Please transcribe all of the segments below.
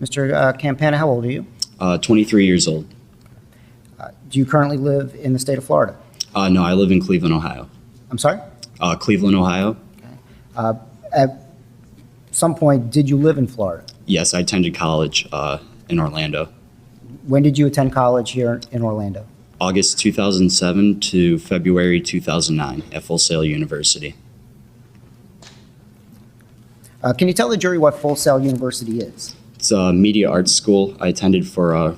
Mr. Campana, how old are you? 23 years old. Do you currently live in the state of Florida? No, I live in Cleveland, Ohio. I'm sorry? Cleveland, Ohio. At some point, did you live in Florida? Yes, I attended college in Orlando. When did you attend college here in Orlando? August 2007 to February 2009 at Full Sail University. Can you tell the jury what Full Sail University is? It's a media arts school. I attended for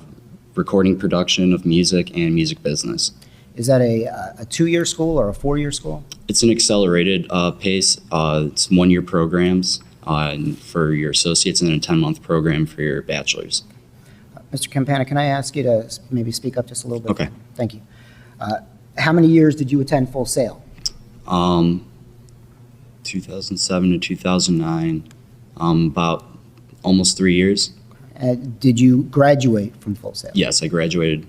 recording production of music and music business. Is that a two-year school or a four-year school? It's an accelerated pace. It's one-year programs for your associates and a 10-month program for your bachelor's. Mr. Campana, can I ask you to maybe speak up just a little bit? Okay. Thank you. How many years did you attend Full Sail? 2007 to 2009, about almost 3 years. Did you graduate from Full Sail? Yes, I graduated.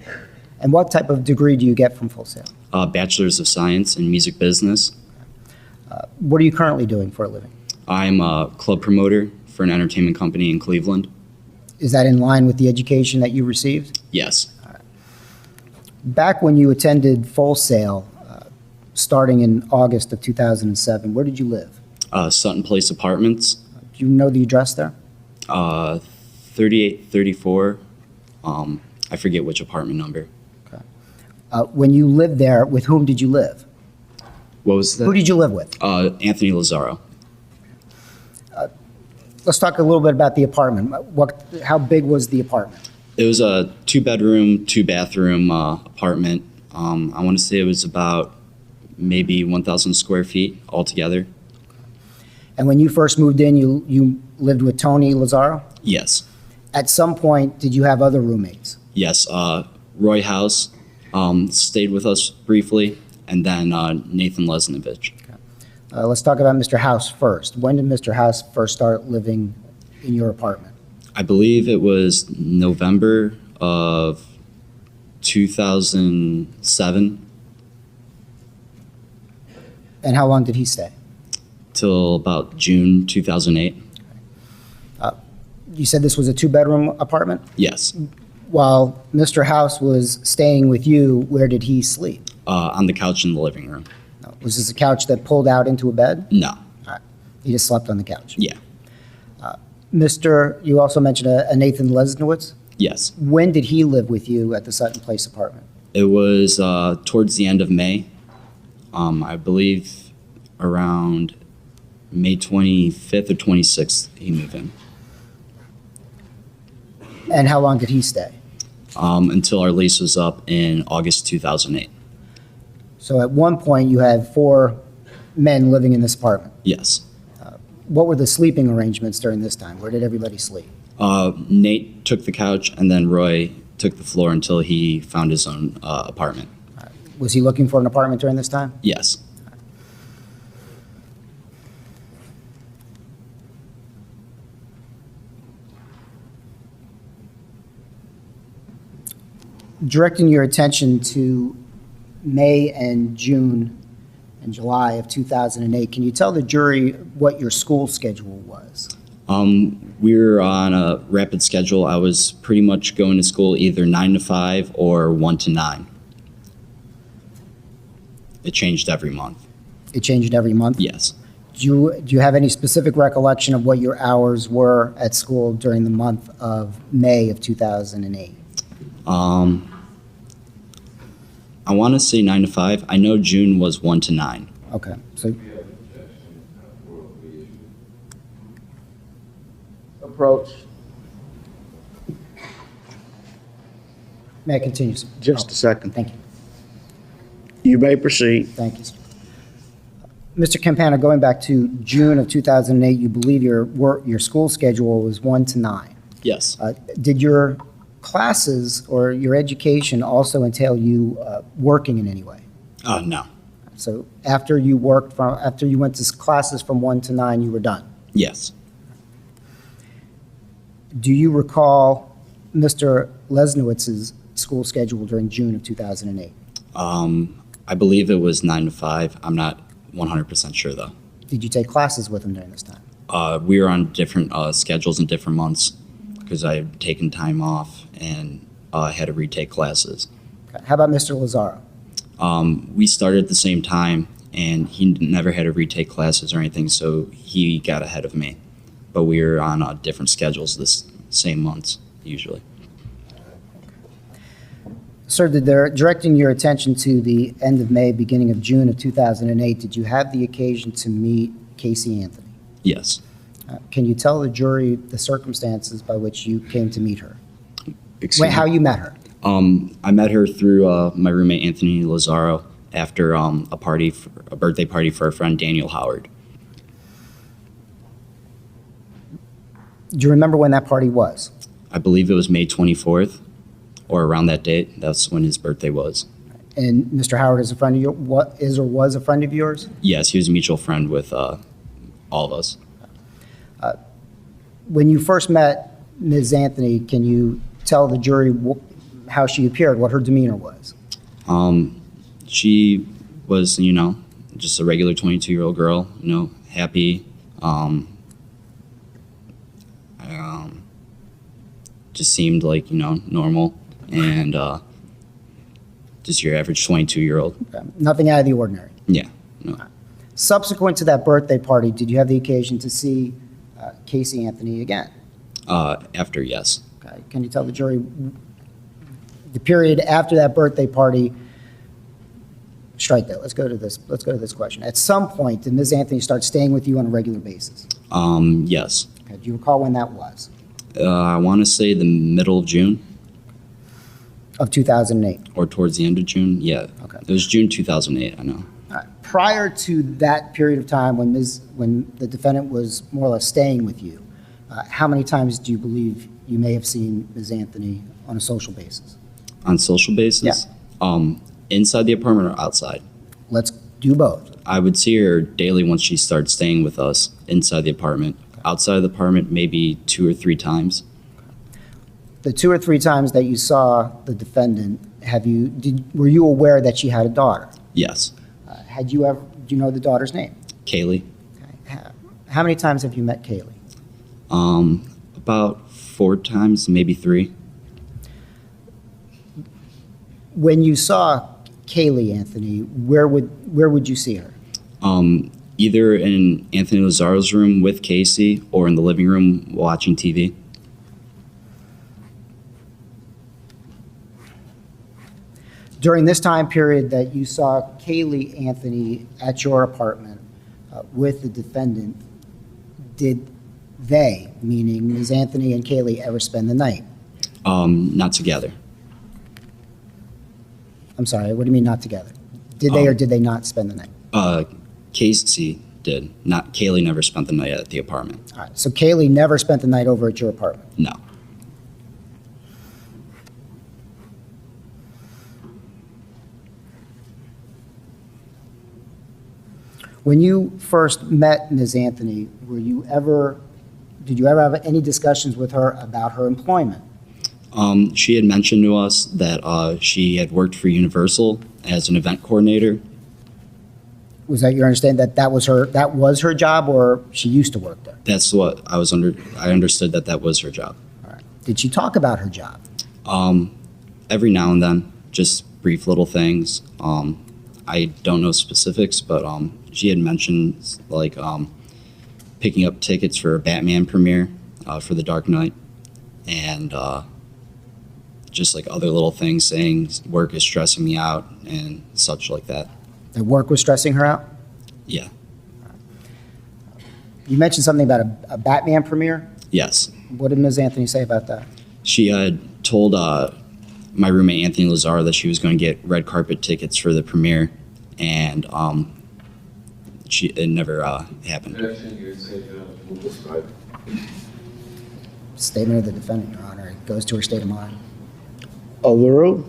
And what type of degree do you get from Full Sail? Bachelor's of Science in Music Business. What are you currently doing for a living? I'm a club promoter for an entertainment company in Cleveland. Is that in line with the education that you received? Yes. Back when you attended Full Sail, starting in August of 2007, where did you live? Sutton Place Apartments. Do you know the address there? 3834. I forget which apartment number. Okay. When you lived there, with whom did you live? What was that? Who did you live with? Anthony Lazaro. Let's talk a little bit about the apartment. How big was the apartment? It was a 2-bedroom, 2-bathroom apartment. I want to say it was about maybe 1,000 square feet altogether. And when you first moved in, you lived with Tony Lazaro? Yes. At some point, did you have other roommates? Yes. Roy House stayed with us briefly, and then Nathan Lesnovich. Let's talk about Mr. House first. When did Mr. House first start living in your apartment? I believe it was November of 2007. And how long did he stay? Till about June 2008. You said this was a 2-bedroom apartment? Yes. While Mr. House was staying with you, where did he sleep? On the couch in the living room. Was this a couch that pulled out into a bed? No. He just slept on the couch? Yeah. You also mentioned a Nathan Lesnowitz? Yes. When did he live with you at the Sutton Place apartment? It was towards the end of May. I believe around May 25th or 26th he moved in. And how long did he stay? Until our lease was up in August 2008. So at one point you had 4 men living in this apartment. Yes. What were the sleeping arrangements during this time? Where did everybody sleep? Nate took the couch, and then Roy took the floor until he found his own apartment. Was he looking for an apartment during this time? Yes. Directing your attention to May and June and July of 2008, can you tell the jury what your school schedule was? We were on a rapid schedule. I was pretty much going to school either 9 to 5 or 1 to 9. It changed every month. It changed every month? Yes. Do you have any specific recollection of what your hours were at school during the month of May of 2008? I want to say 9 to 5. I know June was 1 to 9. Okay. So approach. May I continue, sir? Just a second. Thank you. You may proceed. Thank you, sir. Mr. Campana, going back to June of 2008, you believe your school schedule was 1 to 9. Yes. Did your classes or your education also entail you working in any way? No. So after you went to classes from 1 to 9, you were done? Yes. Do you recall Mr. Lesnowitz's school schedule during June of 2008? I believe it was 9 to 5. I'm not 100% sure, though. Did you take classes with him during this time? We were on different schedules in different months. because I had taken time off and had to retake classes. Okay. How about Mr. Lazaro? We started at the same time, and he never had to retake classes or anything, so he got ahead of me. But we were on different schedules this same months, usually. Sir, directing your attention to the end of May, beginning of June of 2008, did you have the occasion to meet Caylee Anthony? Yes. Can you tell the jury the circumstances by which you came to meet her? Excuse How me. you met her? I met her through my roommate, Anthony Lazaro, after a birthday party for our friend Daniel Howard. Do you remember when that party was? I believe it was May 24th, or around that date. That's when his birthday was. And Mr. Howard is a friend of yours? What is or was a friend of yours? Yes, he was a mutual friend with all of us. When you first met Ms. Anthony, can you tell the jury how she appeared, what her demeanor was? She was, just a regular 22-year-old girl, happy. Just seemed like, normal, and just your average 22-year-old. Okay. Nothing out of the ordinary. Yeah. No. Subsequent to that birthday party, did you have the occasion to see Caylee Anthony again? After, yes. Okay. Can you tell the jury the period after that birthday party? Strike that. Let's go to this question. At some point, did Ms. Anthony start staying with you on a regular basis? Yes. Okay. Do you recall when that was? I want to say the middle of June. Of 2008. Or towards the end of June. Yeah. Okay. It was June 2008, I know. All right. Prior to that period of time when the defendant was more or less staying with you, how many times do you believe you may have seen Ms. Anthony on a social basis? On social basis? Yeah. Inside the apartment or outside? Let's do both. I would see her daily once she started staying with us inside the apartment. Outside of the apartment, maybe 2 or 3 times. The 2 or 3 times that you saw the defendant, were you aware that she had a daughter? Yes. Do you know the daughter's name? Caylee. Okay. How many times have you met Caylee? About 4 times, maybe 3. When you saw Caylee Anthony, where would you see her? Either in Anthony Lazaro's room with Casey or in the living room watching TV. During this time period that you saw Caylee Anthony at your apartment with the defendant, did they, meaning Ms. Anthony and Caylee, ever spend the night? Not together. I'm sorry, what do you mean not together? Did they or did they not spend the night? Casey did. Not Caylee never spent the night at the apartment. All right, so Caylee never spent the night over at your apartment? No. When you first met Ms. Anthony, did you ever have any discussions with her about her employment? She had mentioned to us that she had worked for Universal as an event coordinator. Was that your understanding that was her job, or she used to work there? That's what I understood that was her job. All right. Did she talk about her job? Every now and then, just brief little things. I don't know specifics, but she had mentioned like picking up tickets for a Batman premiere for The Dark Knight, and just like other little things, saying work is stressing me out and such like that. That work was stressing her out? Yeah. You mentioned something about a Batman premiere? Yes. What did Ms. Anthony say about that? She had told my roommate Anthony Lazaro that she was going to get red carpet tickets for the premiere, and it never happened. Statement of the defendant, Your Honor. It goes to her state of mind. Overruled.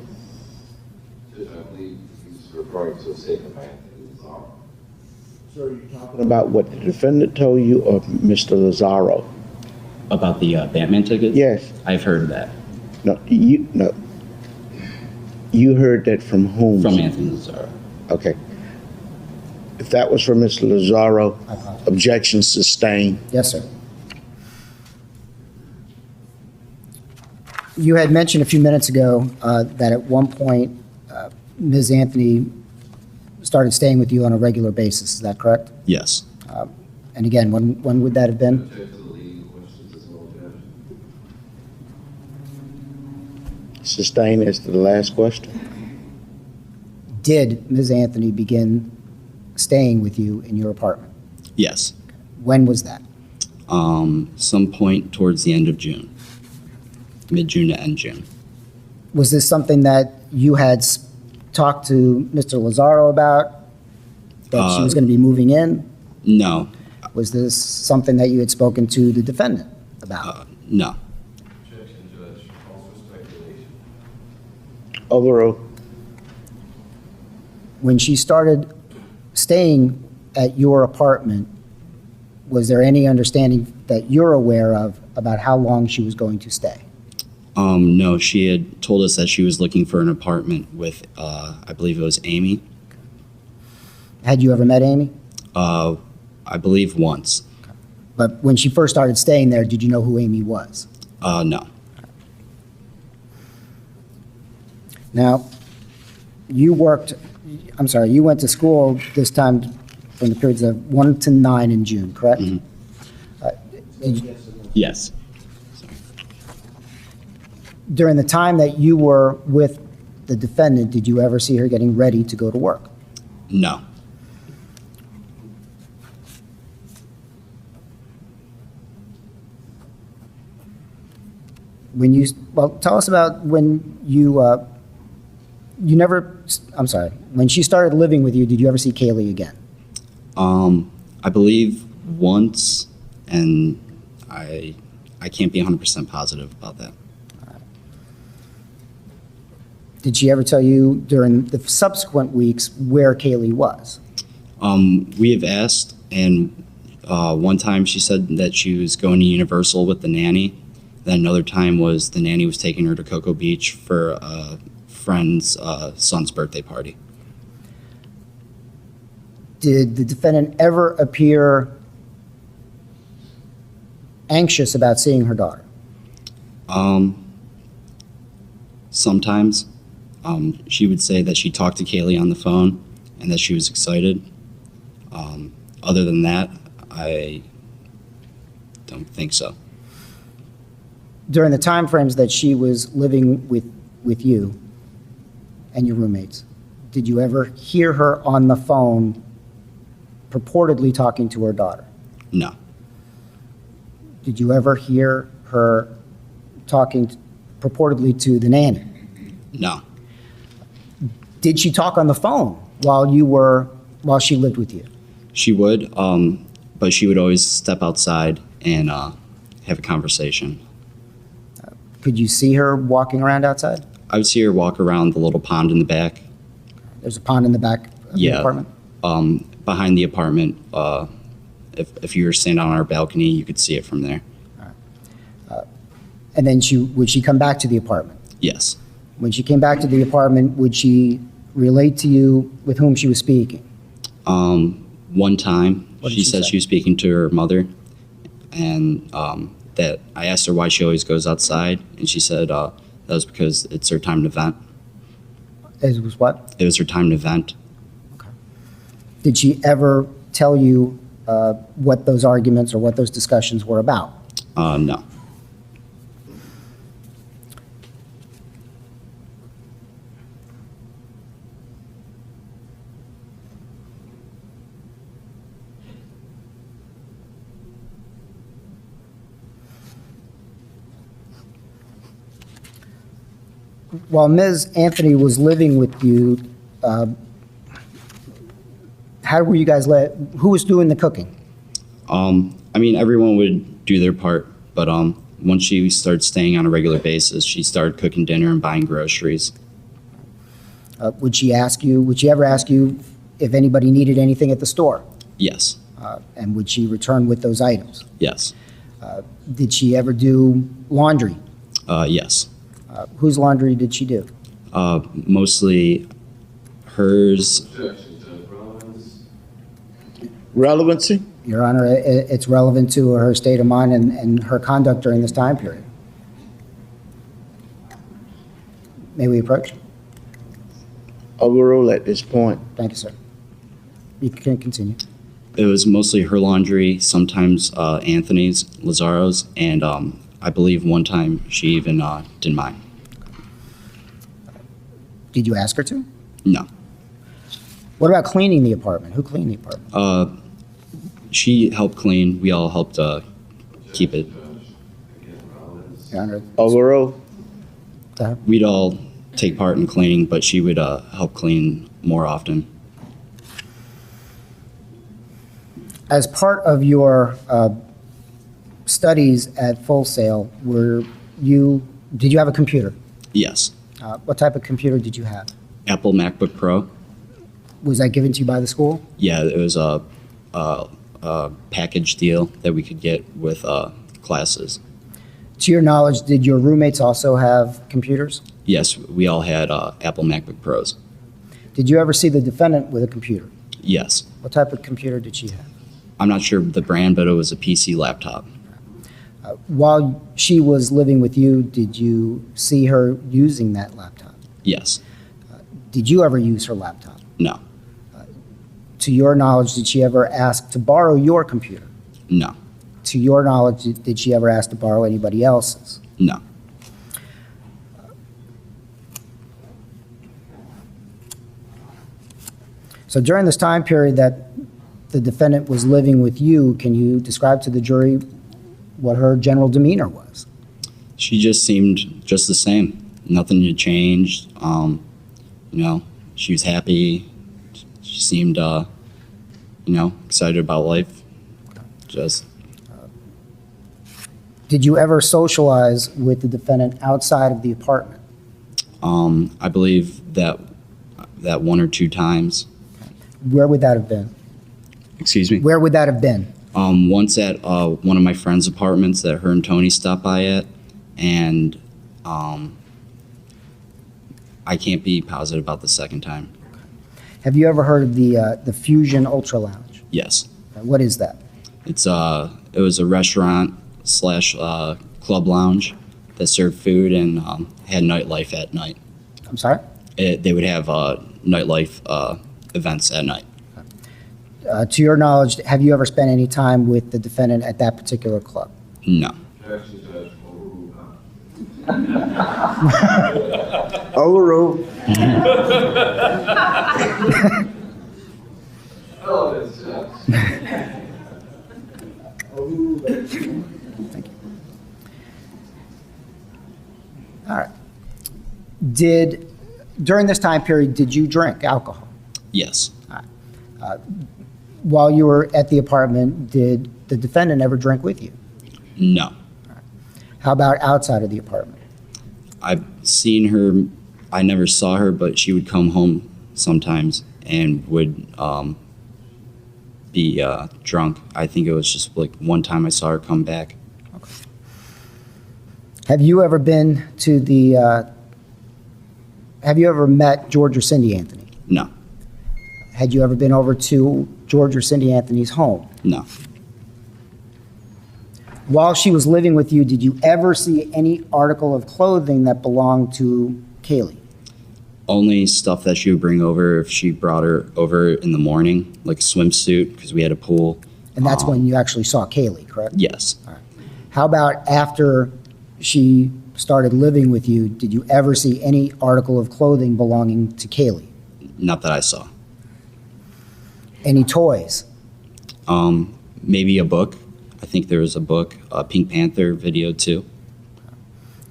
I believe he's referring to a statement by Anthony Lazaro. So are you talking about what the defendant told you or Mr. Lazaro? About the Batman tickets? Yes. I've heard that. No. You heard that from whom? From Anthony Lazaro. Okay. If that was from Mr. Lazaro, I apologize. objection sustained. Yes, sir. You had mentioned a few minutes ago that at one point, Ms. Anthony started staying with you on a regular basis. Is that correct? Yes. And again, when would that have been? Object to the leading questions as well, Judge. Sustain as to the last question. Did Ms. Anthony begin staying with you in your apartment? Yes. When was that? Some point towards the end of June. Mid-June to end June. Was this something that you had talked to Mr. Lazaro about? That she was going to be moving in? No. Was this something that you had spoken to the defendant about? No. Objection, Judge. Also speculation. Overruled. When she started staying at your apartment, was there any understanding that you're aware of about how long she was going to stay? No, she had told us that she was looking for an apartment with, I believe it was Amy. Had you ever met Amy? I believe once. But when she first started staying there, did you know who Amy was? No. Now, you went to school this time from the periods of 1 to 9 in June, correct? Mhm. Did you- Yes. During the time that you were with the defendant, did you ever see her getting ready to go to work? No. Tell us about when when she started living with you, did you ever see Caylee again? I believe once, and I can't be 100% positive about that. Did she ever tell you during the subsequent weeks where Caylee was? We have asked, and one time she said that she was going to Universal with the nanny. Then another time was the nanny was taking her to Cocoa Beach for a friend's son's birthday party. Did the defendant ever appear anxious about seeing her daughter? Sometimes she would say that she talked to Caylee on the phone and that she was excited. Other than that, I don't think so. During the time frames that she was living with you and your roommates, did you ever hear her on the phone purportedly talking to her daughter? No. Did you ever hear her talking purportedly to the nanny? No. Did she talk on the phone while she lived with you? She would, but she would always step outside and have a conversation. Could you see her walking around outside? I would see her walk around the little pond in the back. There's a pond in the back of the apartment? Behind the apartment. If you were standing on our balcony, you could see it from there. And then would she come back to the apartment? Yes. When she came back to the apartment, would she relate to you with whom she was speaking? One time, What did she she said say? she was speaking to her mother, and that I asked her why she always goes outside, and she said that was because it's her time to vent. It was what? It was her time to vent. Did she ever tell you what those arguments or what those discussions were about? No. While Ms. Anthony was living with you, how were you guys who was doing the cooking? I mean, everyone would do their part, but once she started staying on a regular basis, she started cooking dinner and buying groceries. Would she ever ask you if anybody needed anything at the store? Yes. And would she return with those items? Yes. Did she ever do laundry? Yes. Whose laundry did she do? Mostly hers. Objection, Judge. Relevance. Relevancy? Your Honor, it's relevant to her state of mind and her conduct during this time period. May we approach? Overall, at this point, Thank you, sir. You can continue. It was mostly her laundry, sometimes Anthony's, Lazaro's, and I believe one time she even did mine. Did you ask her to? No. What about cleaning the apartment? Who cleaned the apartment? She helped clean. We all helped keep it. Your Honor, overall, We'd all take part in cleaning, but she would help clean more often. as part of your studies at Full Sail, did you have a computer? Yes. What type of computer did you have? Apple MacBook Pro. Was that given to you by the school? Yeah, it was a package deal that we could get with classes. To your knowledge, did your roommates also have computers? Yes, we all had Apple MacBook Pros. Did you ever see the defendant with a computer? Yes. What type of computer did she have? I'm not sure the brand, but it was a PC laptop. While she was living with you, did you see her using that laptop? Yes. Did you ever use her laptop? No. To your knowledge, did she ever ask to borrow your computer? No. To your knowledge, did she ever ask to borrow anybody else's? No. So during this time period that the defendant was living with you, can you describe to the jury what her general demeanor was? She just seemed just the same. Nothing had changed. She was happy. She seemed, excited about life. Did you ever socialize with the defendant outside of the apartment? I believe that one or two times. Where would that have been? Excuse me? Where would that have been? Once at one of my friend's apartments that her and Tony stopped by at, and I can't be positive about the second time. Have you ever heard of the Fusion Ultra Lounge? Yes. What is that? It was a restaurant / club lounge that served food and had nightlife at night. I'm sorry? They would have nightlife events at night. To your knowledge, have you ever spent any time with the defendant at that particular club? No. overall, All right. During this time period, did you drink alcohol? Yes. While you were at the apartment, did the defendant ever drink with you? No. How about outside of the apartment? I've seen her. I never saw her, but she would come home sometimes and would be drunk. I think it was just like one time I saw her come back. Have you ever been to have you ever met George or Cindy Anthony? No. Had you ever been over to George or Cindy Anthony's home? No. While she was living with you, did you ever see any article of clothing that belonged to Caylee? Only stuff that she would bring over if she brought her over in the morning, like a swimsuit, because we had a pool. And that's when you actually saw Caylee, correct? Yes. How about after she started living with you, did you ever see any article of clothing belonging to Caylee? Not that I saw. Any toys? Maybe a book. I think there was a book, a Pink Panther video too.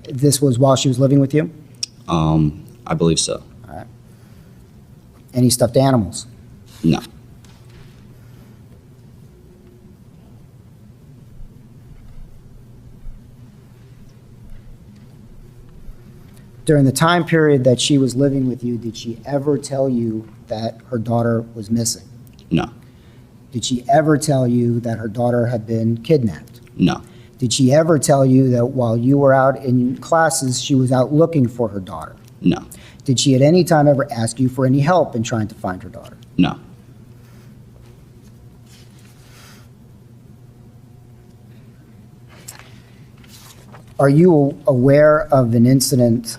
This was while she was living with you? I believe so. All right. Any stuffed animals? No. During the time period that she was living with you, did she ever tell you that her daughter was missing? No. Did she ever tell you that her daughter had been kidnapped? No. Did she ever tell you that while you were out in classes, she was out looking for her daughter? No. Did she at any time ever ask you for any help in trying to find her daughter? No. Are you aware of an incident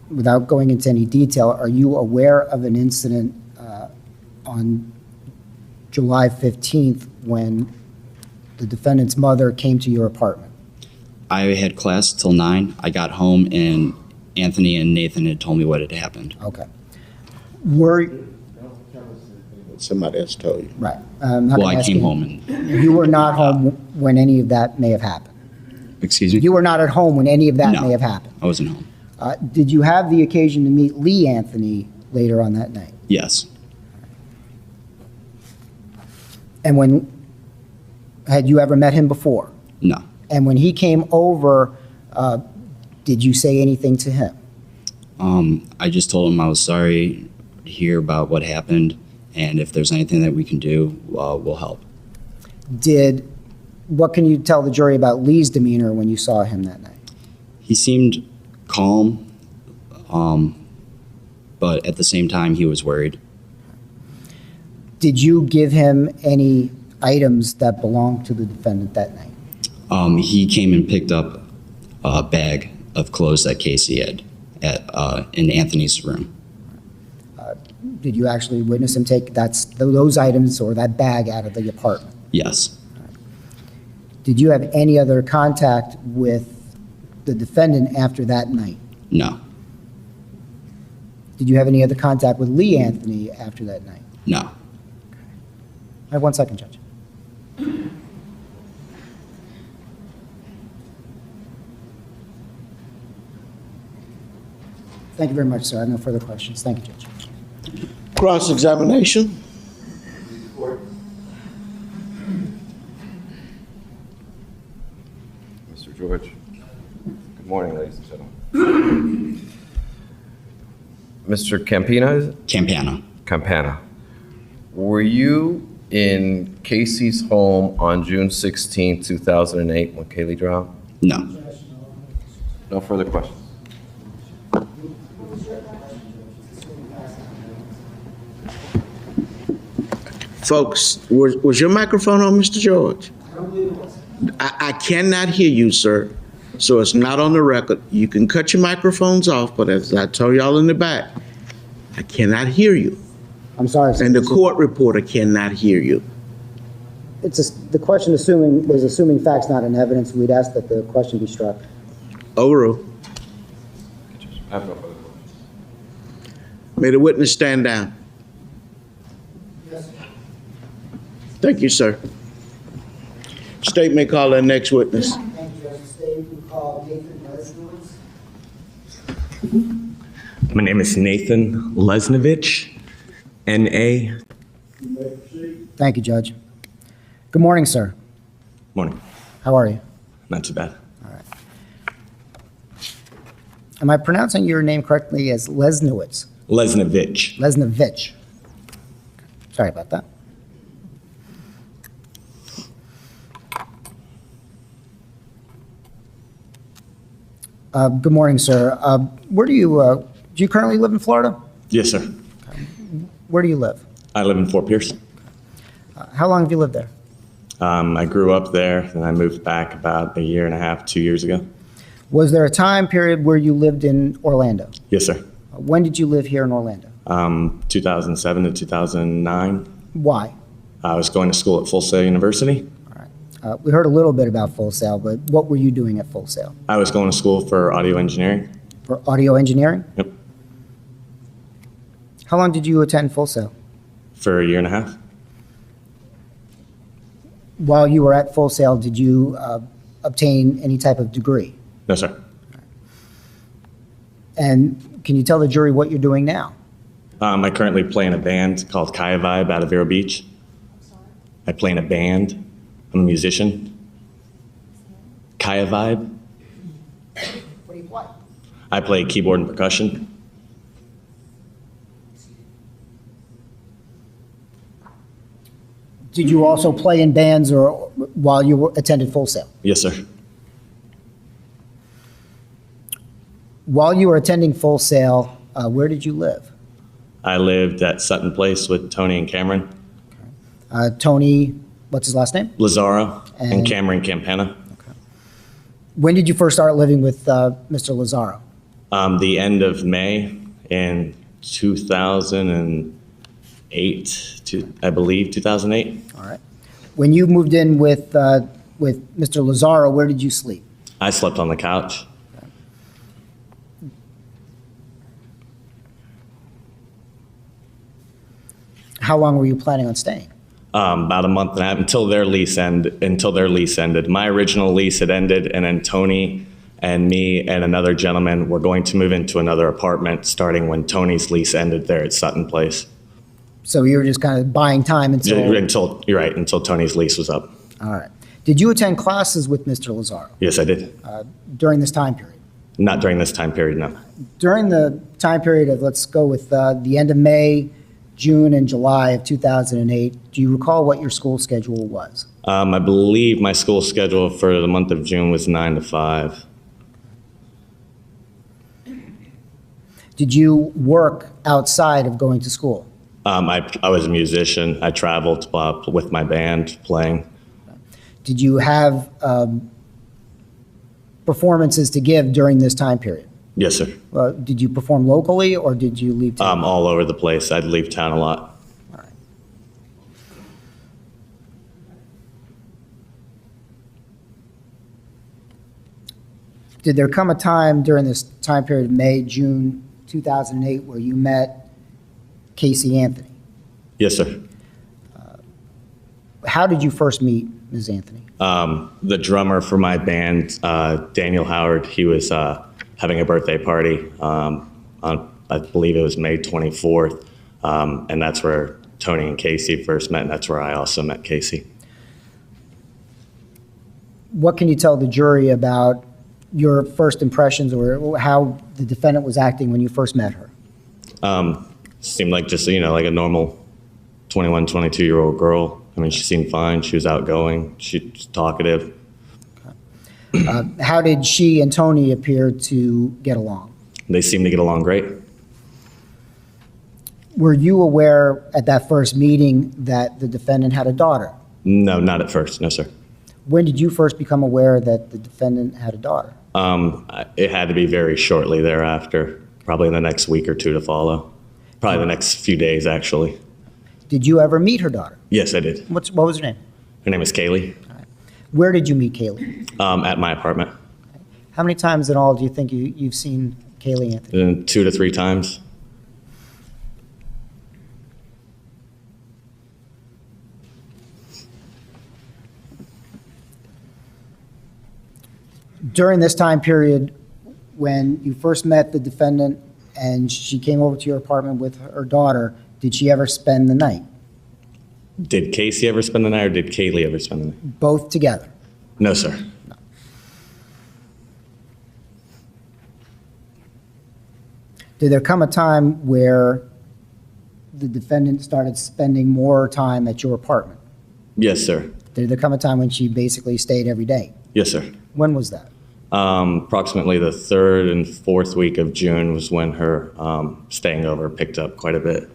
without going into any detail, are you aware of an incident on July 15th when the defendant's mother came to your apartment? I had class till 9. I got home and Anthony and Nathan had told me what had happened. Okay. Were, Somebody else told you. right. I'm not Well, gonna I ask came you- home and, You were not home when any of that may have happened? excuse me? You were not at home when any of that No. may have happened? I wasn't home. Did you have the occasion to meet Lee Anthony later on that night? Yes. And had you ever met him before? No. And when he came over, did you say anything to him? I just told him I was sorry to hear about what happened, and if there's anything that we can do, we'll help. What can you tell the jury about Lee's demeanor when you saw him that night? He seemed calm, but at the same time, he was worried. Did you give him any items that belonged to the defendant that night? He came and picked up a bag of clothes that Casey had in Anthony's room. Did you actually witness him take those items or that bag out of the apartment? Yes. Did you have any other contact with the defendant after that night? No. Did you have any other contact with Lee Anthony after that night? No. I have 1 second, Judge. Thank you very much, sir. I have no further questions. Thank you, Judge. Cross-examination. Mr. George. Good morning, ladies and gentlemen. Mr. Campina, is it? Campana. Campana. Were you in Casey's home on June 16, 2008 when Caylee drowned? No. No further questions. Folks, was your microphone on, Mr. George? I cannot hear you, sir, so it's not on the record. You can cut your microphones off, but as I told y'all in the back, I cannot hear you. I'm sorry, sir. And the court reporter cannot hear you. The question was assuming facts, not in evidence. We'd ask that the question be struck. Overruled. I have no further questions. May the witness stand down. Thank you, sir. State may call their next witness. Thank you, Judge. State, we call Nathan Lesnowitz. My name is Nathan Lesnovich, N.A. Thank you, Judge. Good morning, sir. Morning. How are you? Not too bad. Am I pronouncing your name correctly as Lesnowitz? Lesnovich. Lesnovich. Sorry about that. Good morning, sir. Where do you currently live in Florida? Yes, sir. Where do you live? I live in Fort Pierce. How long have you lived there? I grew up there, and I moved back about a year and a half, 2 years ago. Was there a time period where you lived in Orlando? Yes, sir. When did you live here in Orlando? 2007 to 2009. Why? I was going to school at Full Sail University. We heard a little bit about Full Sail, but what were you doing at Full Sail? I was going to school for audio engineering. For audio engineering? Yep. How long did you attend Full Sail? For a year and a half. While you were at Full Sail, did you obtain any type of degree? No, sir. And can you tell the jury what you're doing now? I currently play in a band called Kaya Vibe out of Vero Beach. I play in a band. I'm a musician. Kaya Vibe. What do you play? I play keyboard and percussion. Did you also play in bands or while you attended Full Sail? Yes, sir. While you were attending Full Sail, where did you live? I lived at Sutton Place with Tony and Cameron. Tony, what's his last name? Lazaro And- and Cameron Campana. When did you first start living with Mr. Lazaro? The end of May in 2008, I believe 2008. All right. When you moved in with Mr. Lazaro, where did you sleep? I slept on the couch. How long were you planning on staying? About a month and a half until their lease ended. My original lease had ended, and then Tony and me and another gentleman were going to move into another apartment starting when Tony's lease ended there at Sutton Place. So you were just kind of buying time until... You're right, until Tony's lease was up. All right. Did you attend classes with Mr. Lazaro Yes, I did. during this time period? Not during this time period, no. During the time period of, let's go with the end of May, June, and July of 2008, do you recall what your school schedule was? I believe my school schedule for the month of June was 9 to 5. Did you work outside of going to school? I was a musician. I traveled with my band playing. Did you have performances to give during this time period? Yes, sir. Did you perform locally, or did you leave town? All over the place. I'd leave town a lot. All right. Did there come a time during this time period of May, June 2008 where you met Caylee Anthony? Yes, sir. How did you first meet Ms. Anthony? The drummer for my band, Daniel Howard, he was having a birthday party on, I believe it was May 24th, and that's where Tony and Casey first met, and that's where I also met Casey. What can you tell the jury about your first impressions or how the defendant was acting when you first met her? Seemed like just, like a normal 21, 22-year-old girl. I mean, she seemed fine. She was outgoing. She was talkative. How did she and Tony appear to get along? They seemed to get along great. Were you aware at that first meeting that the defendant had a daughter? No, not at first. No, sir. When did you first become aware that the defendant had a daughter? It had to be very shortly thereafter, probably in the next week or two to follow. Probably the next few days, actually. Did you ever meet her daughter? Yes, I did. What was her name? Her name is Caylee. Where did you meet Caylee? At my apartment. How many times in all do you think you've seen Caylee Anthony? 2 to 3 times. During this time period, when you first met the defendant and she came over to your apartment with her daughter, did she ever spend the night? Did Casey ever spend the night, or did Caylee ever spend the night? Both together? No, sir. Did there come a time where the defendant started spending more time at your apartment? Yes, sir. Did there come a time when she basically stayed every day? Yes, sir. When was that? Approximately the 3rd and 4th week of June was when her staying over picked up quite a bit.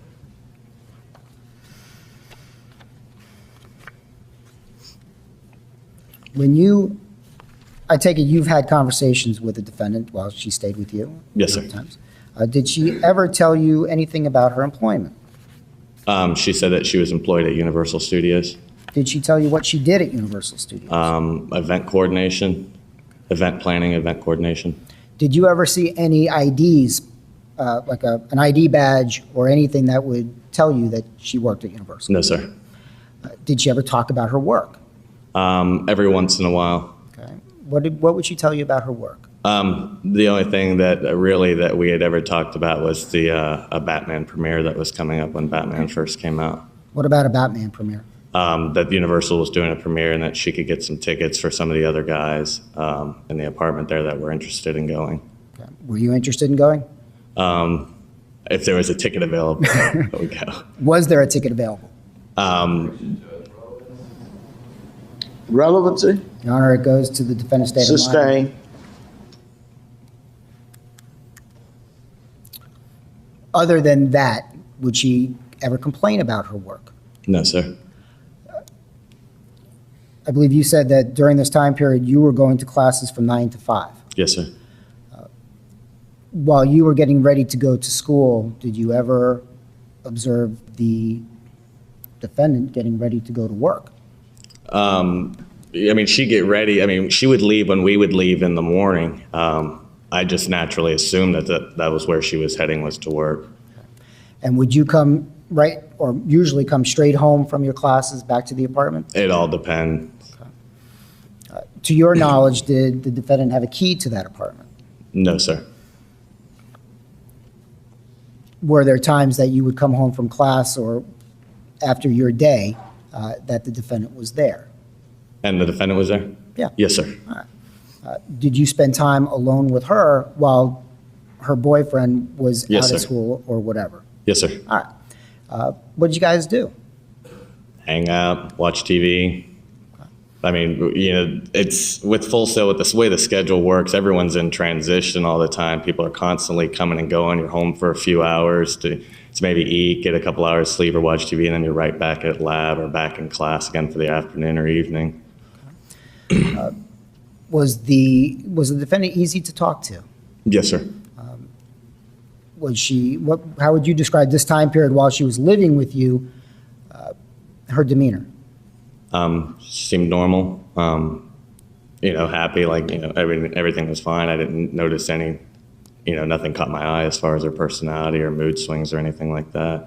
I take it you've had conversations with the defendant while she stayed with you? Yes, sir. Times. Did she ever tell you anything about her employment? She said that she was employed at Universal Studios. Did she tell you what she did at Universal Studios? Event coordination, event planning, event coordination. Did you ever see any IDs, like an ID badge or anything that would tell you that she worked at Universal? No, sir. Did she ever talk about her work? Every once in a while. Okay. What would she tell you about her work? The only thing that we had ever talked about was a Batman premiere that was coming up when Batman first came out. What about a Batman premiere? That Universal was doing a premiere and that she could get some tickets for some of the other guys in the apartment there that were interested in going. Okay. Were you interested in going? If there was a ticket available, I would go. Was there a ticket available? Relevancy? Your Honor, it goes to the defendant's state of mind. Sustain. Other than that, would she ever complain about her work? No, sir. I believe you said that during this time period, you were going to classes from 9 to 5. Yes, sir. while you were getting ready to go to school, did you ever observe the defendant getting ready to go to work? I mean, she'd get ready. I mean, she would leave when we would leave in the morning. I just naturally assumed that was where she was heading, was to work. And would you come right, or usually come straight home from your classes back to the apartment? It all depends. To your knowledge, did the defendant have a key to that apartment? No, sir. Were there times that you would come home from class or after your day that the defendant was there? And the defendant was there? Yeah. Yes, sir. Did you spend time alone with her while her boyfriend was Yes, out sir. at school or whatever? Yes, sir. All right. What did you guys do? Hang out, watch TV. I mean, it's with Full Sail, with the way the schedule works, everyone's in transition all the time. People are constantly coming and going. You're home for a few hours to maybe eat, get a couple hours sleep or watch TV, and then you're right back at lab or back in class again for the afternoon or evening. Was the defendant easy to talk to? Yes, sir. How would you describe this time period while she was living with you, her demeanor? Seemed normal, happy, everything was fine. I didn't notice any, nothing caught my eye as far as her personality or mood swings or anything like that.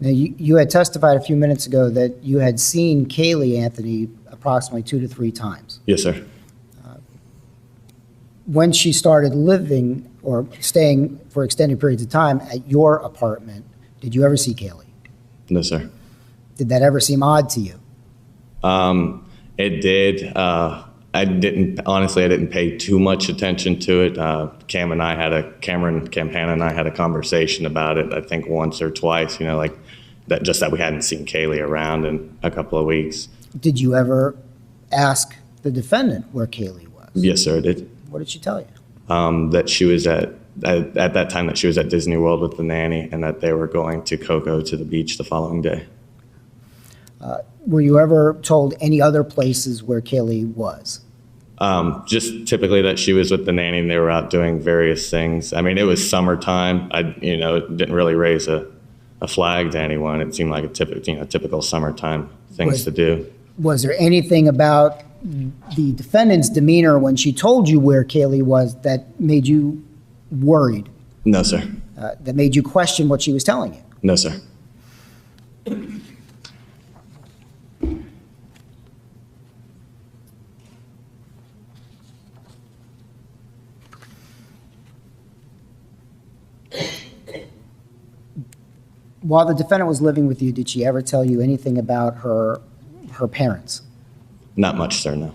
Now, you had testified a few minutes ago that you had seen Caylee Anthony approximately 2 to 3 times. Yes, sir. When she started living or staying for extended periods of time at your apartment, did you ever see Caylee? No, sir. Did that ever seem odd to you? It did. I didn't pay too much attention to it. Cameron Campana and I had a conversation about it, I think once or twice, that we hadn't seen Caylee around in a couple of weeks. Did you ever ask the defendant where Caylee was? Yes, sir, I did. What did she tell you? That she was at that time that she was at Disney World with the nanny and that they were going to Cocoa to the beach the following day. Were you ever told any other places where Caylee was? Just typically that she was with the nanny and they were out doing various things. I mean, it was summertime. It didn't really raise a flag to anyone. It seemed like a typical summertime things to do. Was there anything about the defendant's demeanor when she told you where Caylee was that made you worried? No, sir. That made you question what she was telling you? No, sir. While the defendant was living with you, did she ever tell you anything about her parents? Not much, sir, no.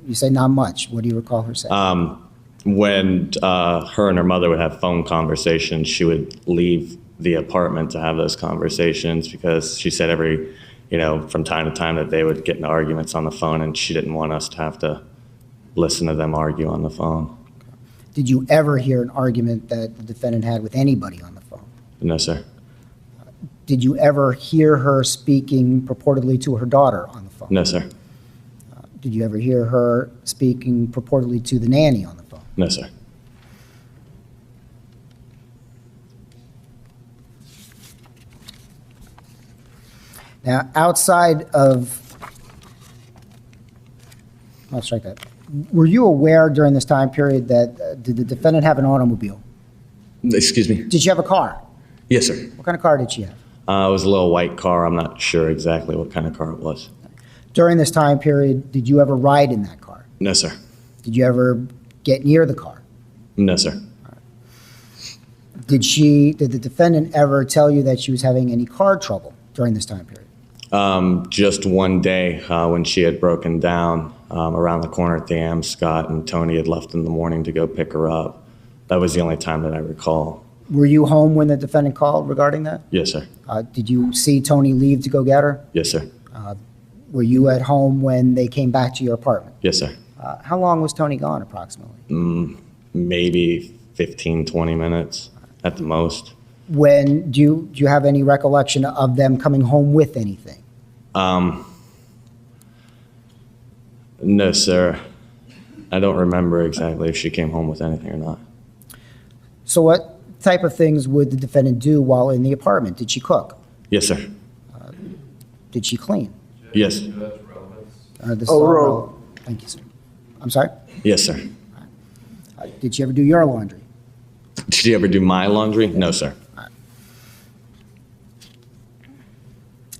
You say not much. What do you recall her saying? When her and her mother would have phone conversations, she would leave the apartment to have those conversations because she said from time to time that they would get in arguments on the phone and she didn't want us to have to listen to them argue on the phone. Did you ever hear an argument that the defendant had with anybody on the phone? No, sir. Did you ever hear her speaking purportedly to her daughter on the phone? No, sir. Did you ever hear her speaking purportedly to the nanny on the phone? No, sir. Now, outside of, I'll strike that. Were you aware during this time period that, did the defendant have an automobile? Excuse me? Did she have a car? Yes, sir. What kind of car did she have? It was a little white car. I'm not sure exactly what kind of car it was. During this time period, did you ever ride in that car? No, sir. Did you ever get near the car? No, sir. Did the defendant ever tell you that she was having any car trouble during this time period? Just one day when she had broken down around the corner at the Scott and Tony had left in the morning to go pick her up. That was the only time that I recall. Were you home when the defendant called regarding that? Yes, sir. Did you see Tony leave to go get her? Yes, sir. Were you at home when they came back to your apartment? Yes, sir. How long was Tony gone approximately? Maybe 15, 20 minutes at the most. Do you have any recollection of them coming home with anything? No, sir. I don't remember exactly if she came home with anything or not. So what type of things would the defendant do while in the apartment? Did she cook? Yes, sir. Did she clean? Yes. This is Oh, all roll. relevant. Thank you, sir. I'm sorry? Yes, sir. Did she ever do your laundry? Did you ever do my laundry? No, sir.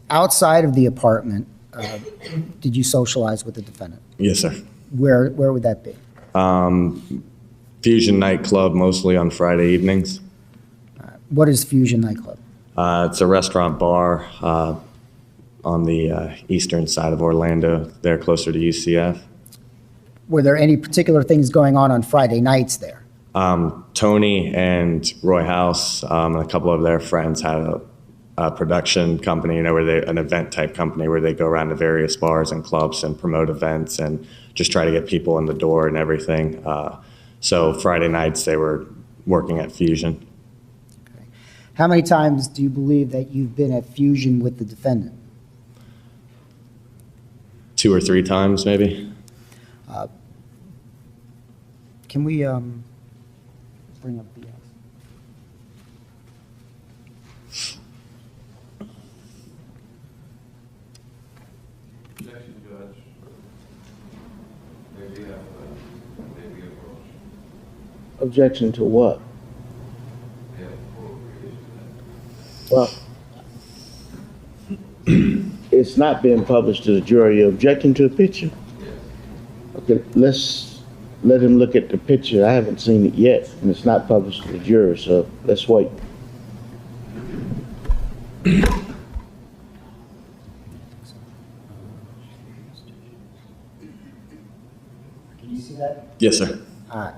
Outside of the apartment, did you socialize with the defendant? Yes, sir. Where would that be? Fusion nightclub, mostly on Friday evenings. What is Fusion Nightclub? It's a restaurant bar on the eastern side of Orlando, there closer to UCF. Were there any particular things going on Friday nights there? Tony and Roy House and a couple of their friends had a production company, an event type company where they go around to various bars and clubs and promote events and just try to get people in the door and everything. So Friday nights they were working at Fusion. How many times do you believe that you've been at Fusion with the defendant? 2 or 3 times, maybe. Can we bring up the... Objection, Judge. Maybe approach. Objection to what? Yeah, appropriation. Well, it's not being published to the jury. You're objecting to the picture? Okay, let's let him look at the picture. I haven't seen it yet, and it's not published to the jury, so let's wait. Can you see that? Yes, sir. All right.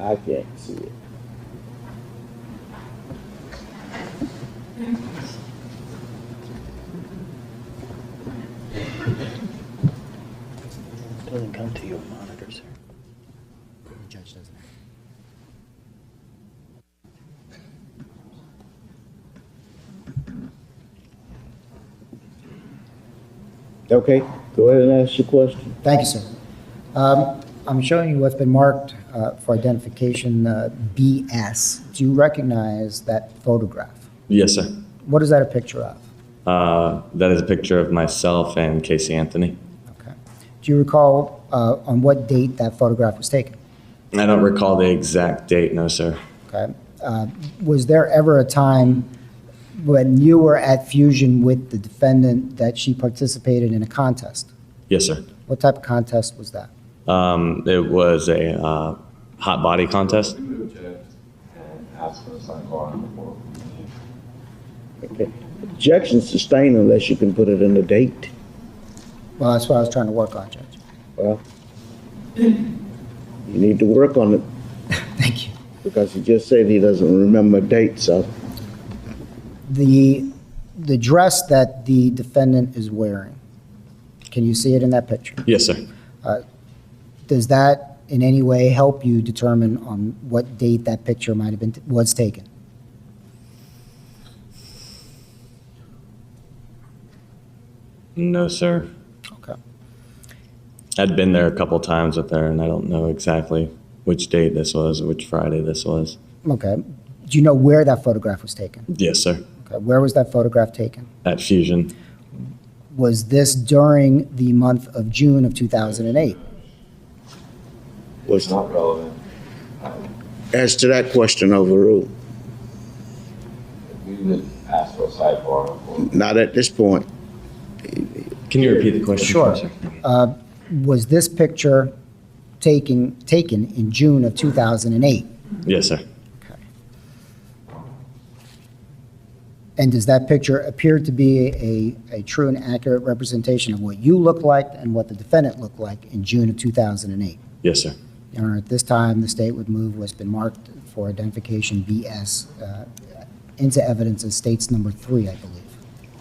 I can't see it. Doesn't come to your monitor, sir. The judge doesn't. Okay, go ahead and ask your question. Thank you, sir. I'm showing you what's been marked for identification, BS. Do you recognize that photograph? Yes, sir. What is that a picture of? That is a picture of myself and Caylee Anthony. Okay. Do you recall on what date that photograph was taken? I don't recall the exact date, no, sir. Okay. Was there ever a time when you were at Fusion with the defendant that she participated in a contest? Yes, sir. What type of contest was that? It was a hot body contest. Object and ask for a sidebar on the floor. Okay. Objection sustained unless you can put it in the date. Well, that's what I was trying to work on, Judge. Well, you need to work on it Thank you. because he just said he doesn't remember dates, so. The dress that the defendant is wearing, can you see it in that picture? Yes, sir. Does that in any way help you determine on what date that picture might have been, was taken? No, sir. Okay. I'd been there a couple times with her, and I don't know exactly which date this was, or which Friday this was. Okay. Do you know where that photograph was taken? Yes, sir. Okay. Where was that photograph taken? At Fusion. Was this during the month of June of 2008? Was Not relevant. as to that question, overruled. We would ask for a sidebar on the floor. Not at this point. Can you repeat the question? Sure. sir? Was this picture taken in June of 2008? Yes, sir. And does that picture appear to be a true and accurate representation of what you looked like and what the defendant looked like in June of 2008? Yes, sir. Your Honor, at this time, the state would move what's been marked for identification BS into evidence as states number 3, I believe.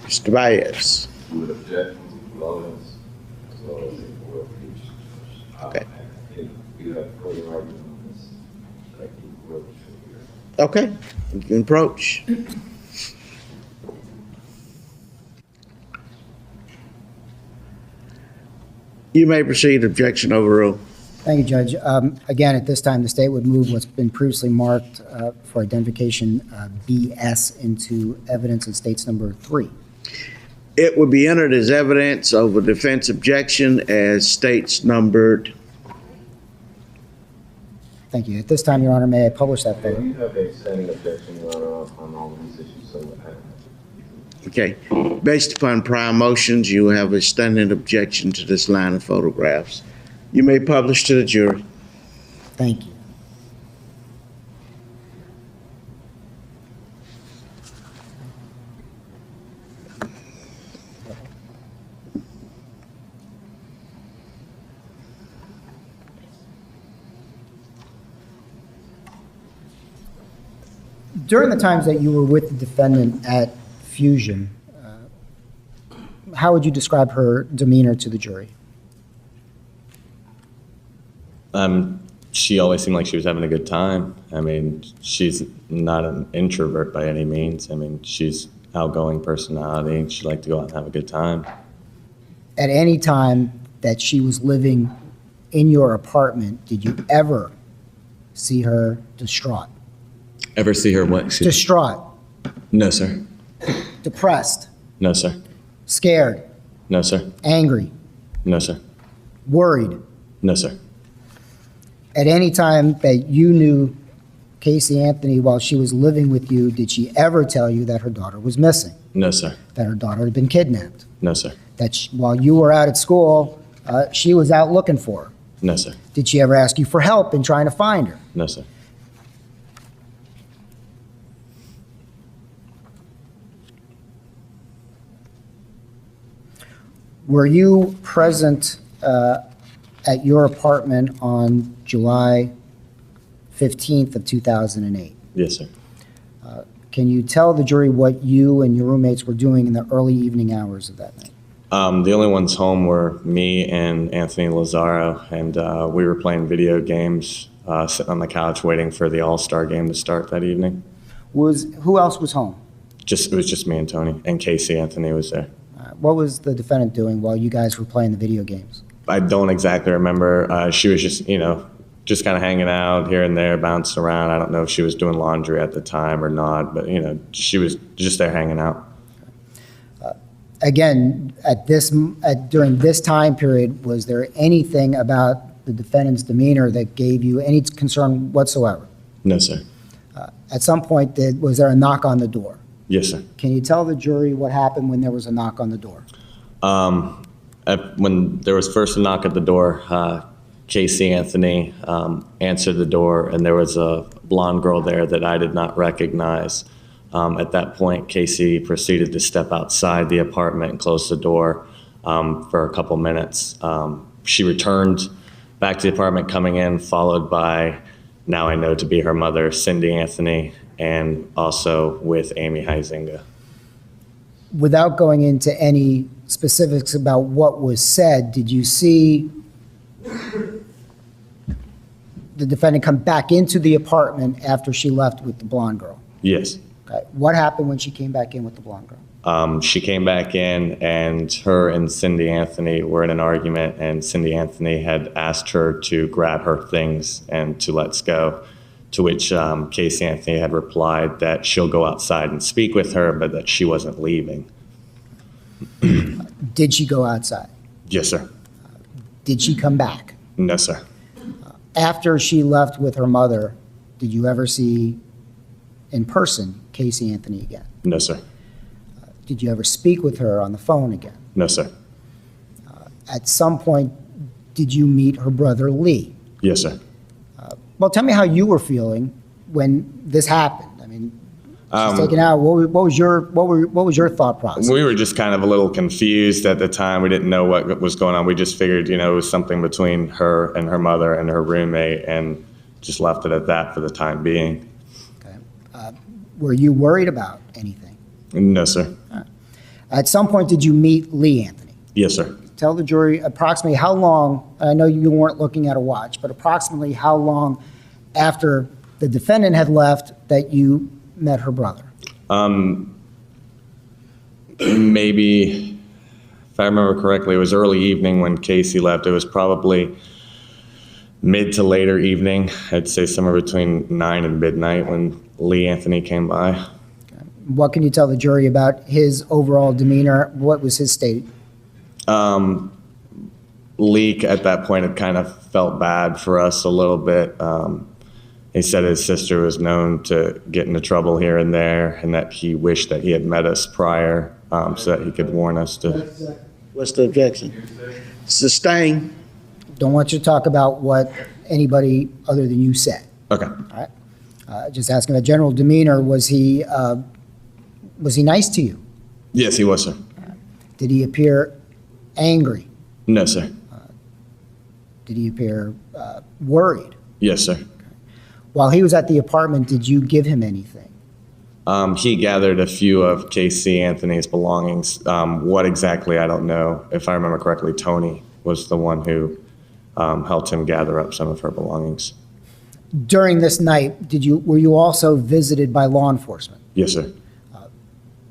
Mr. Baez. We would object to relevance as well as the board each. Okay. If you have further argument on this, like you will here. Okay, you can approach. You may proceed. Objection overruled. Thank you, Judge. Again, at this time, the state would move what's been previously marked for identification BS into evidence in states number 3. It would be entered as evidence of a defense objection as states numbered. Thank you. At this time, Your Honor, may I publish that You photo? have a standing objection, Your Honor, on all of these issues, so Okay. Based upon prior motions, you have a standing objection to this line of photographs. You may publish to the jury. Thank you. During the times that you were with the defendant at Fusion, how would you describe her demeanor to the jury? She always seemed like she was having a good time. I mean, she's not an introvert by any means. I mean, she's outgoing personality. She liked to go out and have a good time. At any time that she was living in your apartment, did you ever see her distraught? Ever see her what? Distraught, No, sir. depressed, No, sir. scared, No, sir. angry, No, sir. worried. No, sir. At any time that you knew Caylee Anthony while she was living with you, did she ever tell you that her daughter was missing, No, sir. that her daughter had been kidnapped, No, sir. that while you were out at school, she was out looking for her? No, sir. Did she ever ask you for help in trying to find her? No, sir. Were you present at your apartment on July 15th of 2008? Yes, sir. Can you tell the jury what you and your roommates were doing in the early evening hours of that night? The only ones home were me and Anthony Lazaro, and we were playing video games, sitting on the couch waiting for the All-Star game to start that evening. Who else was home? It was just me and Tony, and Caylee Anthony was there. What was the defendant doing while you guys were playing the video games? I don't exactly remember. She was just, just kind of hanging out here and there, bouncing around. I don't know if she was doing laundry at the time or not, but, she was just there hanging out. Again, during this time period, was there anything about the defendant's demeanor that gave you any concern whatsoever? No, sir. At some point, was there a knock on the door? Yes, sir. Can you tell the jury what happened when there was a knock on the door? When there was first a knock at the door, Caylee Anthony answered the door, and there was a blonde girl there that I did not recognize. At that point, Caylee proceeded to step outside the apartment and close the door for a couple minutes. She returned back to the apartment coming in, followed by, now I know to be her mother, Cindy Anthony, and also with Amy Huizinga. Without going into any specifics about what was said, did you see the defendant come back into the apartment after she left with the blonde girl? Yes. Okay. What happened when she came back in with the blonde girl? She came back in, and her and Cindy Anthony were in an argument, and Cindy Anthony had asked her to grab her things and to let's go, to which Caylee Anthony had replied that she'll go outside and speak with her, but that she wasn't leaving. Did she go outside? Yes, sir. Did she come back? No, sir. After she left with her mother, did you ever see in person Caylee Anthony again? No, sir. Did you ever speak with her on the phone again? No, sir. At some point, did you meet her brother Lee? Yes, sir. Well, tell me how you were feeling when this happened. I mean, she's taken out. What was your thought process? We were just kind of a little confused at the time. We didn't know what was going on. We just figured, it was something between her and her mother and her roommate, and just left it at that for the time being. Okay. Were you worried about anything? No, sir. At some point, did you meet Lee Anthony? Yes, sir. Tell the jury approximately how long, I know you weren't looking at a watch, but approximately how long after the defendant had left that you met her brother? Maybe, if I remember correctly, it was early evening when Caylee left. It was probably mid to later evening. I'd say somewhere between 9 and midnight when Lee Anthony came by. What can you tell the jury about his overall demeanor? What was his state? Lee at that point had kind of felt bad for us a little bit. He said his sister was known to get into trouble here and there, and that he wished that he had met us prior so that he could warn us to. What's the objection? Sustain. Don't want you to talk about what anybody other than you said. Okay. All right. Just asking about general demeanor. Was he nice to you? Yes, he was, sir. Did he appear angry? No, sir. Did he appear worried? Yes, sir. While he was at the apartment, did you give him anything? He gathered a few of Caylee Anthony's belongings. What exactly, I don't know. If I remember correctly, Tony was the one who helped him gather up some of her belongings. During this night, were you also visited by law enforcement? Yes, sir.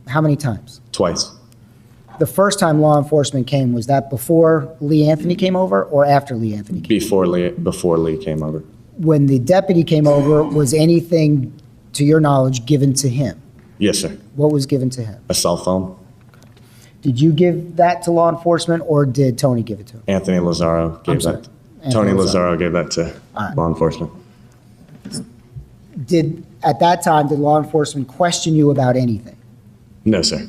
How many times? Twice. The first time law enforcement came, was that before Lee Anthony came over or after Lee Anthony came? Before Lee came over. When the deputy came over, was anything, to your knowledge, given to him? Yes, sir. What was given to him? A cell phone. Did you give that to law enforcement or did Tony give it to him? Anthony Lazaro gave sorry. that. Anthony Tony Lazaro. Lazaro gave that to All right. law enforcement. At that time, did law enforcement question you about anything? No, sir.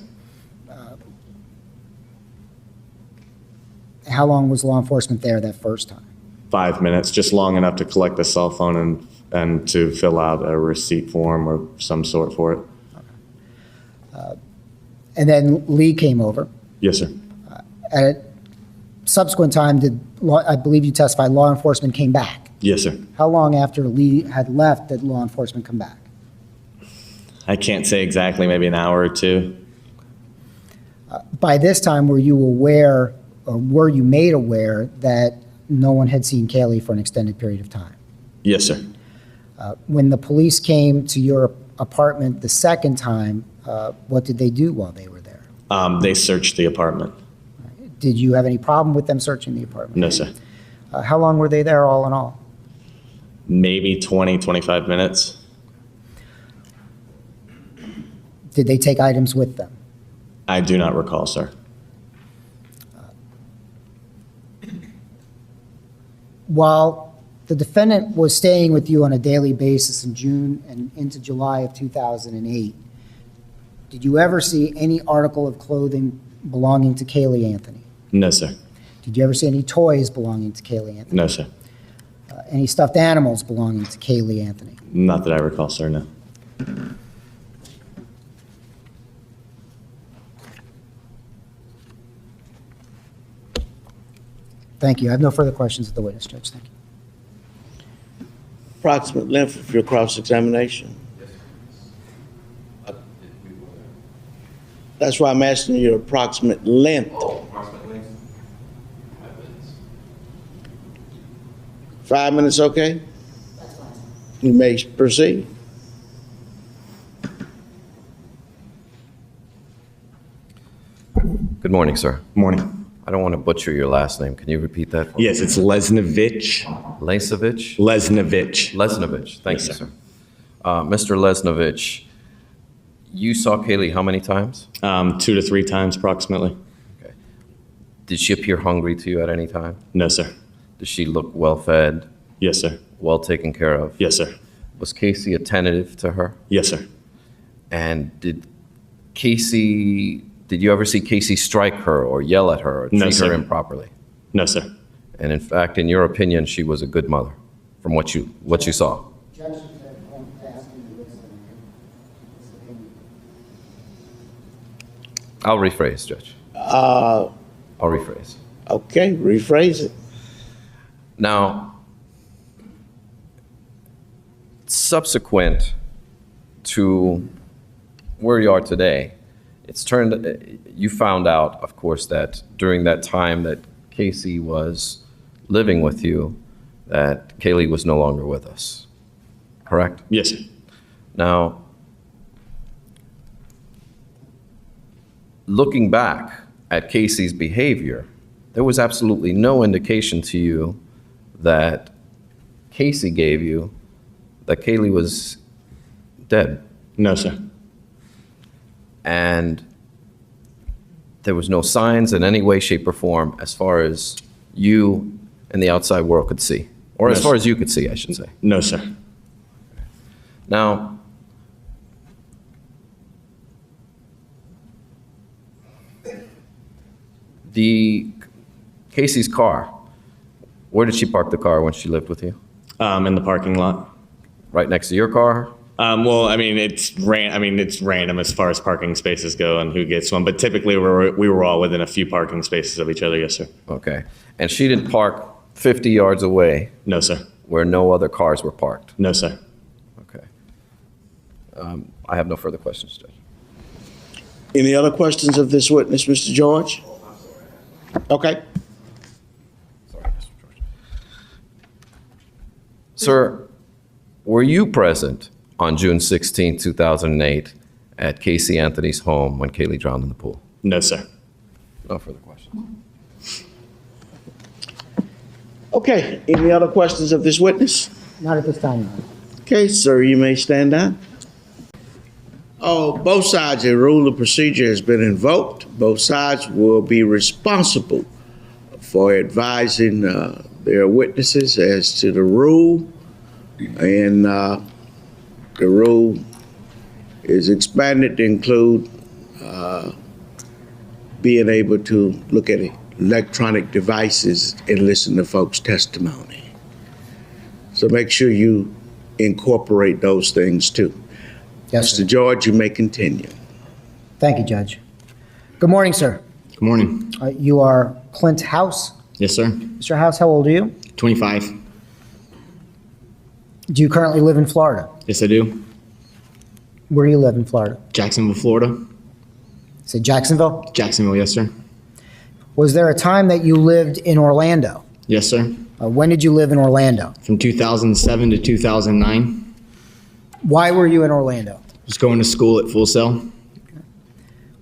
How long was law enforcement there that first time? 5 minutes, just long enough to collect the cell phone and to fill out a receipt form or some sort for it. And then Lee came over. Yes, sir. At a subsequent time, I believe you testified, law enforcement came back. Yes, sir. How long after Lee had left did law enforcement come back? I can't say exactly, maybe an hour or two. By this time, were you aware, or were you made aware that no one had seen Caylee for an extended period of time? Yes, sir. When the police came to your apartment the second time, what did they do while they were there? They searched the apartment. Did you have any problem with them searching the apartment? No, sir. How long were they there all in all? Maybe 20, 25 minutes. Did they take items with them? I do not recall, sir. While the defendant was staying with you on a daily basis in June and into July of 2008, did you ever see any article of clothing belonging to Caylee Anthony? No, sir. Did you ever see any toys belonging to Caylee Anthony? No, sir. Any stuffed animals belonging to Caylee Anthony? Not that I recall, sir, no. Thank you. I have no further questions of the witness, Judge. Thank you. Approximate length of your cross-examination. That's why I'm asking you your approximate length. Approximate length? 5 minutes. 5 minutes, okay? You may proceed. Good morning, sir. Morning. I don't want to butcher your last name. Can you repeat that for me? Yes, it's Lesnovich. Lesnovich? Lesnovich. Lesnovich. Thank Yes, you, sir. sir. Mr. Lesnovich, you saw Caylee how many times? 2 to 3 times approximately. Okay. Did she appear hungry to you at any time? No, sir. Did she look well-fed, Yes, sir. well taken care of? Yes, sir. Was Casey attentive to her? Yes, sir. And did you ever see Casey strike her or yell at her or No, treat sir. her improperly? No, sir. And in fact, in your opinion, she was a good mother, from what you saw? I'll rephrase, Judge. I'll rephrase. Okay, rephrase it. Now, subsequent to where you are today, you found out, of course, that during that time that Casey was living with you, that Caylee was no longer with us, correct? Yes, sir. Now, looking back at Casey's behavior, there was absolutely no indication to you that Casey gave you that Caylee was dead, No, sir. and there was no signs in any way, shape, or form as far as you and the outside world could see, or as No, far sir. as you could see, I should say. No, sir. Now, the Casey's car, where did she park the car when she lived with you? In the parking lot. Right next to your car? Well, I mean, it's random as far as parking spaces go and who gets one, but typically we were all within a few parking spaces of each other. Yes, sir. Okay. And she didn't park 50 yards away No, sir. where no other cars were parked? No, sir. Okay. I have no further questions, Judge. Any other questions of this witness, Mr. George? Okay. Sorry, Mr. George. Sir, were you present on June 16, 2008 at Caylee Anthony's home when Caylee drowned in the pool? No, sir. No further questions. Okay, any other questions of this witness? Not at this time, Your Honor. Okay, sir, you may stand down. Oh, both sides, a rule of procedure has been invoked. Both sides will be responsible for advising their witnesses as to the rule. And the rule is expanded to include being able to look at electronic devices and listen to folks' testimony. So make sure you incorporate those things too. Yes, Mr. sir. George, you may continue. Thank you, Judge. Good morning, sir. Good morning. You are Clint House. Yes, sir. Mr. House, how old are you? 25. Do you currently live in Florida? Yes, I do. Where do you live in Florida? Jacksonville, Florida. Say Jacksonville? Jacksonville, yes, sir. Was there a time that you lived in Orlando? Yes, sir. When did you live in Orlando? From 2007 to 2009. Why were you in Orlando? Was going to school at Full Sail.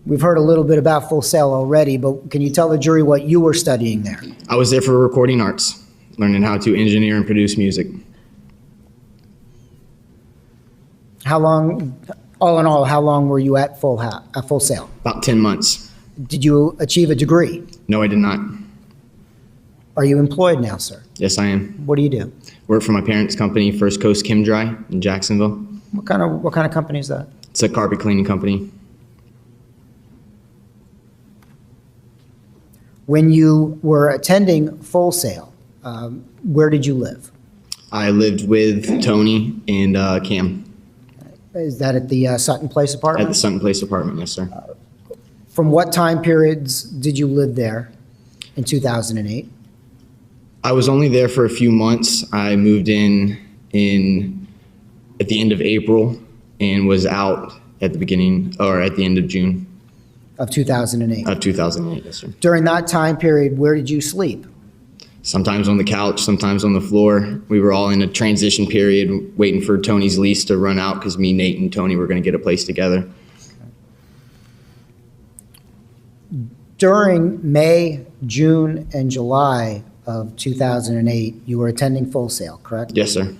We've heard a little bit about Full Sail already, but can you tell the jury what you were studying there? I was there for recording arts, learning how to engineer and produce music. How long, all in all, how long were you at Full Sail? About 10 months. Did you achieve a degree? No, I did not. Are you employed now, sir? Yes, I am. What do you do? Work for my parents' company, First Coast Chem Dry in Jacksonville. What kind of company is that? It's a carpet cleaning company. When you were attending Full Sail, where did you live? I lived with Tony and Cam Is that at the Sutton Place at apartment? the Sutton Place apartment. Yes, sir. From what time periods did you live there in 2008? I was only there for a few months. I moved in at the end of April and was out at the beginning or at the end of June Of 2008. of 2008. Yes, sir. During that time period, where did you sleep? Sometimes on the couch, sometimes on the floor. We were all in a transition period waiting for Tony's lease to run out because me, Nate, and Tony were going to get a place together. During May, June, and July of 2008, you were attending Full Sail, correct? Yes, sir.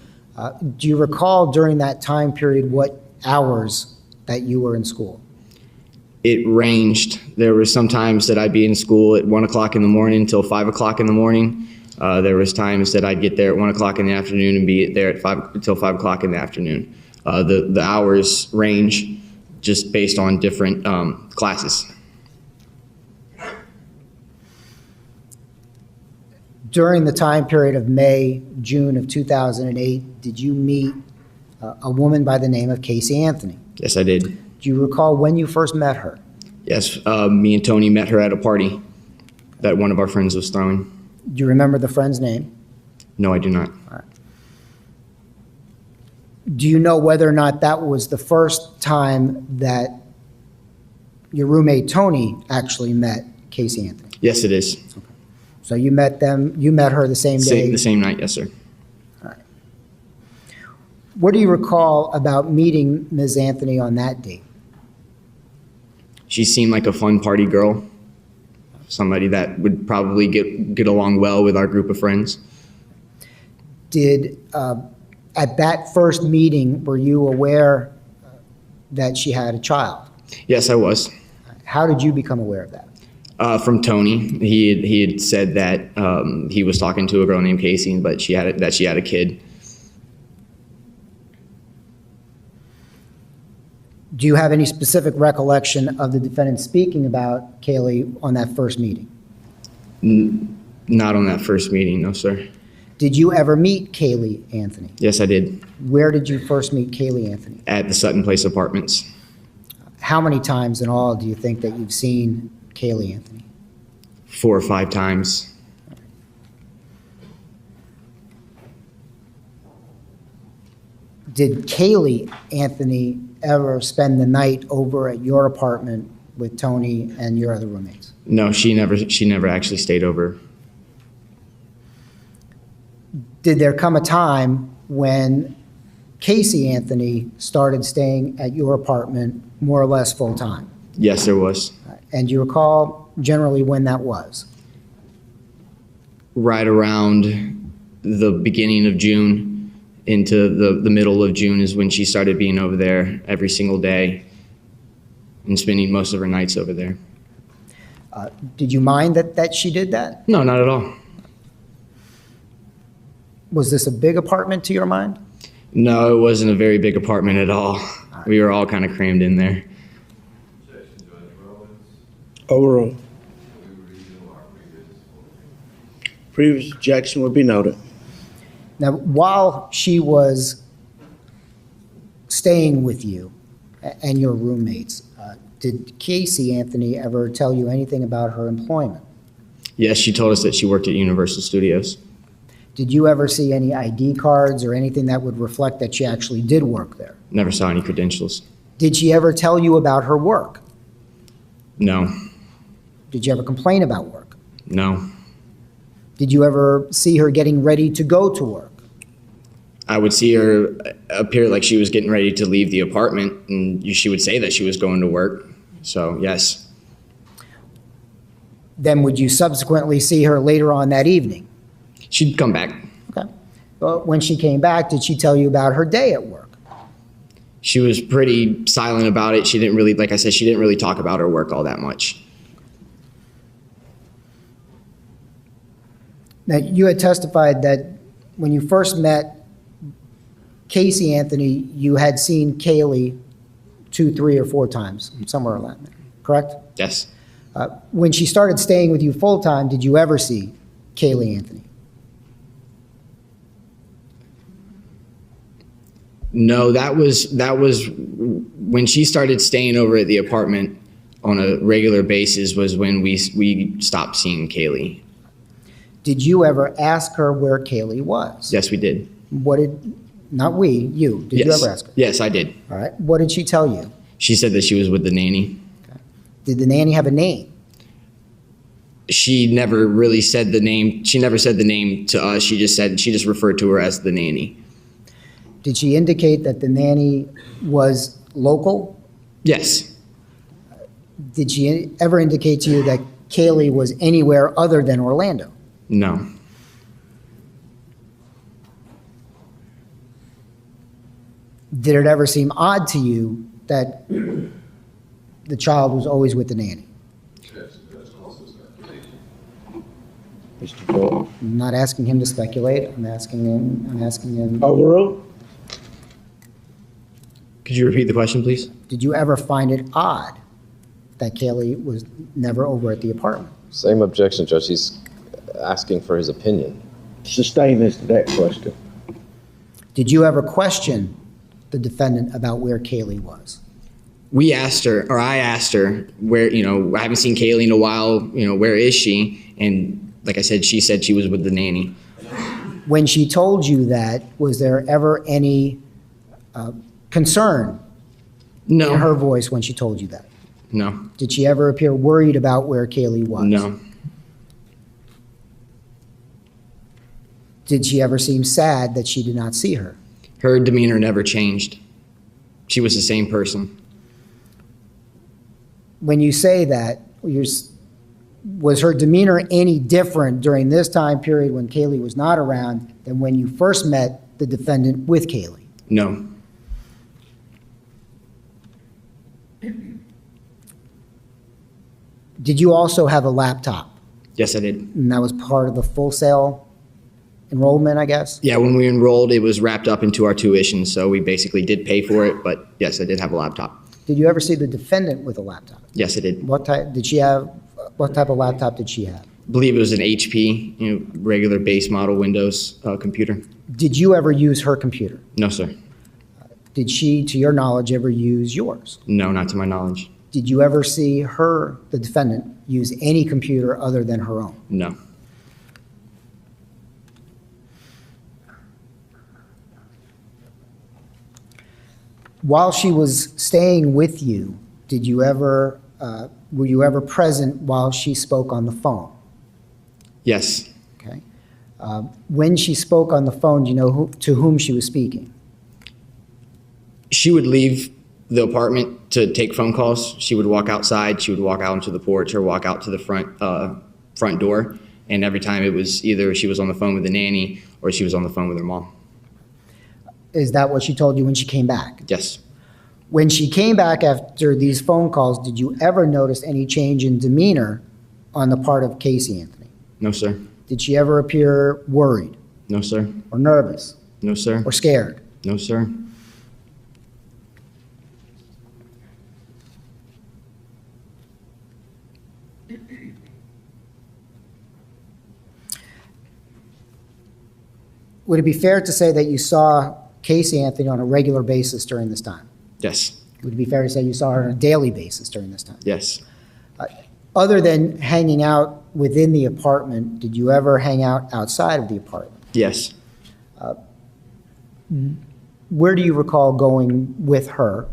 Do you recall during that time period what hours that you were in school? It ranged. There were some times that I'd be in school at 1 o'clock in the morning until 5 o'clock in the morning. There was times that I'd get there at 1 o'clock in the afternoon and be there at until 5 o'clock in the afternoon. The hours range just based on different classes. During the time period of May, June of 2008, did you meet a woman by the name of Caylee Anthony? Yes, I did. Do you recall when you first met her? Yes, me and Tony met her at a party that one of our friends was throwing. Do you remember the friend's name? No, I do not. Do you know whether or not that was the first time that your roommate Tony actually met Caylee Anthony? Yes, it is. So you met her the same day? The same night, yes, sir. What do you recall about meeting Ms. Anthony on that date? She seemed like a fun party girl, somebody that would probably get along well with our group of friends. Did, at that first meeting, were you aware that she had a child? Yes, I was. How did you become aware of that? From Tony. He had said that he was talking to a girl named Casey, but she had a kid. Do you have any specific recollection of the defendant speaking about Caylee on that first meeting? Not on that first meeting, no, sir. Did you ever meet Caylee Anthony? Yes, I did. Where did you first meet Caylee Anthony? At the Sutton Place Apartments. How many times in all do you think that you've seen Caylee Anthony? 4 or 5 times. Did Caylee Anthony ever spend the night over at your apartment with Tony and your other roommates? No, she never actually stayed over. Did there come a time when Casey Anthony started staying at your apartment more or less full-time? Yes, there was. And do you recall generally when that was? Right around the beginning of June into the middle of June is when she started being over there every single day and spending most of her nights over there. Did you mind that she did that? No, not at all. Was this a big apartment to your mind? No, it wasn't a very big apartment at all. We were all kind of crammed in there. Overruled. Previous objection will be noted. Now, while she was staying with you and your roommates, did Casey Anthony ever tell you anything about her employment? Yes, she told us that she worked at Universal Studios. Did you ever see any ID cards or anything that would reflect that she actually did work there? Never saw any credentials. Did she ever tell you about her work? No, Did you ever complain about work? no. Did you ever see her getting ready to go to work? I would see her appear like she was getting ready to leave the apartment, and she would say that she was going to work. So, yes. Then would you subsequently see her later on that evening? She'd come back. Okay. Well, when she came back, did she tell you about her day at work? She was pretty silent about it. She didn't really, like I said, she didn't really talk about her work all that much. Now, you had testified that when you first met Casey Anthony, you had seen Caylee 2, 3, or 4 times, somewhere around there, correct? Yes. When she started staying with you full-time, did you ever see Caylee Anthony? No, that was when she started staying over at the apartment on a regular basis was when we stopped seeing Caylee. Did you ever ask her where Caylee was? Yes, we did. Not we, you. Did Yes. you ever ask her? Yes, I did. All right. What did she tell you? She said that she was with the nanny. Did the nanny have a name? She never really said the name. She never said the name to us. She just referred to her as the nanny. Did she indicate that the nanny was local? Yes. Did she ever indicate to you that Caylee was anywhere other than Orlando? No. Did it ever seem odd to you that the child was always with the nanny? Mr. George. I'm not asking him to speculate. I'm asking him, Overruled. Could you repeat the question, please? did you ever find it odd that Caylee was never over at the apartment? Same objection, Judge. He's asking for his opinion. Sustain this to that question. Did you ever question the defendant about where Caylee was? We asked her, or I asked her, where, I haven't seen Caylee in a while, where is she? And like I said, she said she was with the nanny. When she told you that, was there ever any concern in No. her voice when she told you that? No. Did she ever appear worried about where Caylee was? No. Did she ever seem sad that she did not see her? Her demeanor never changed. She was the same person. When you say that, Was her demeanor any different during this time period when Caylee was not around than when you first met the defendant with Caylee? No. Did you also have a laptop? Yes, I did. And that was part of the full sale enrollment, I guess? Yeah, when we enrolled, it was wrapped up into our tuition, so we basically did pay for it, but yes, I did have a laptop. Did you ever see the defendant with a laptop? Yes, I did. What type of laptop did she have? I believe it was an HP, regular base model Windows computer. Did you ever use her computer? No, sir. Did she, to your knowledge, ever use yours? No, not to my knowledge. Did you ever see her, the defendant, use any computer other than her own? No. While she was staying with you, were you ever present while she spoke on the phone? Yes. Okay. When she spoke on the phone, do you know to whom she was speaking? She would leave the apartment to take phone calls. She would walk outside, she would walk out into the porch or walk out to the front door. And every time it was either she was on the phone with the nanny or she was on the phone with her mom. Is that what she told you when she came back? Yes. When she came back after these phone calls, did you ever notice any change in demeanor on the part of Casey Anthony? No, sir. Did she ever appear worried No, sir. or nervous No, sir. or scared? No, sir. Would it be fair to say that you saw Casey Anthony on a regular basis during this time? Yes. Would it be fair to say you saw her on a daily basis during this time? Yes. Other than hanging out within the apartment, did you ever hang out outside of the apartment? Yes. Where do you recall going with her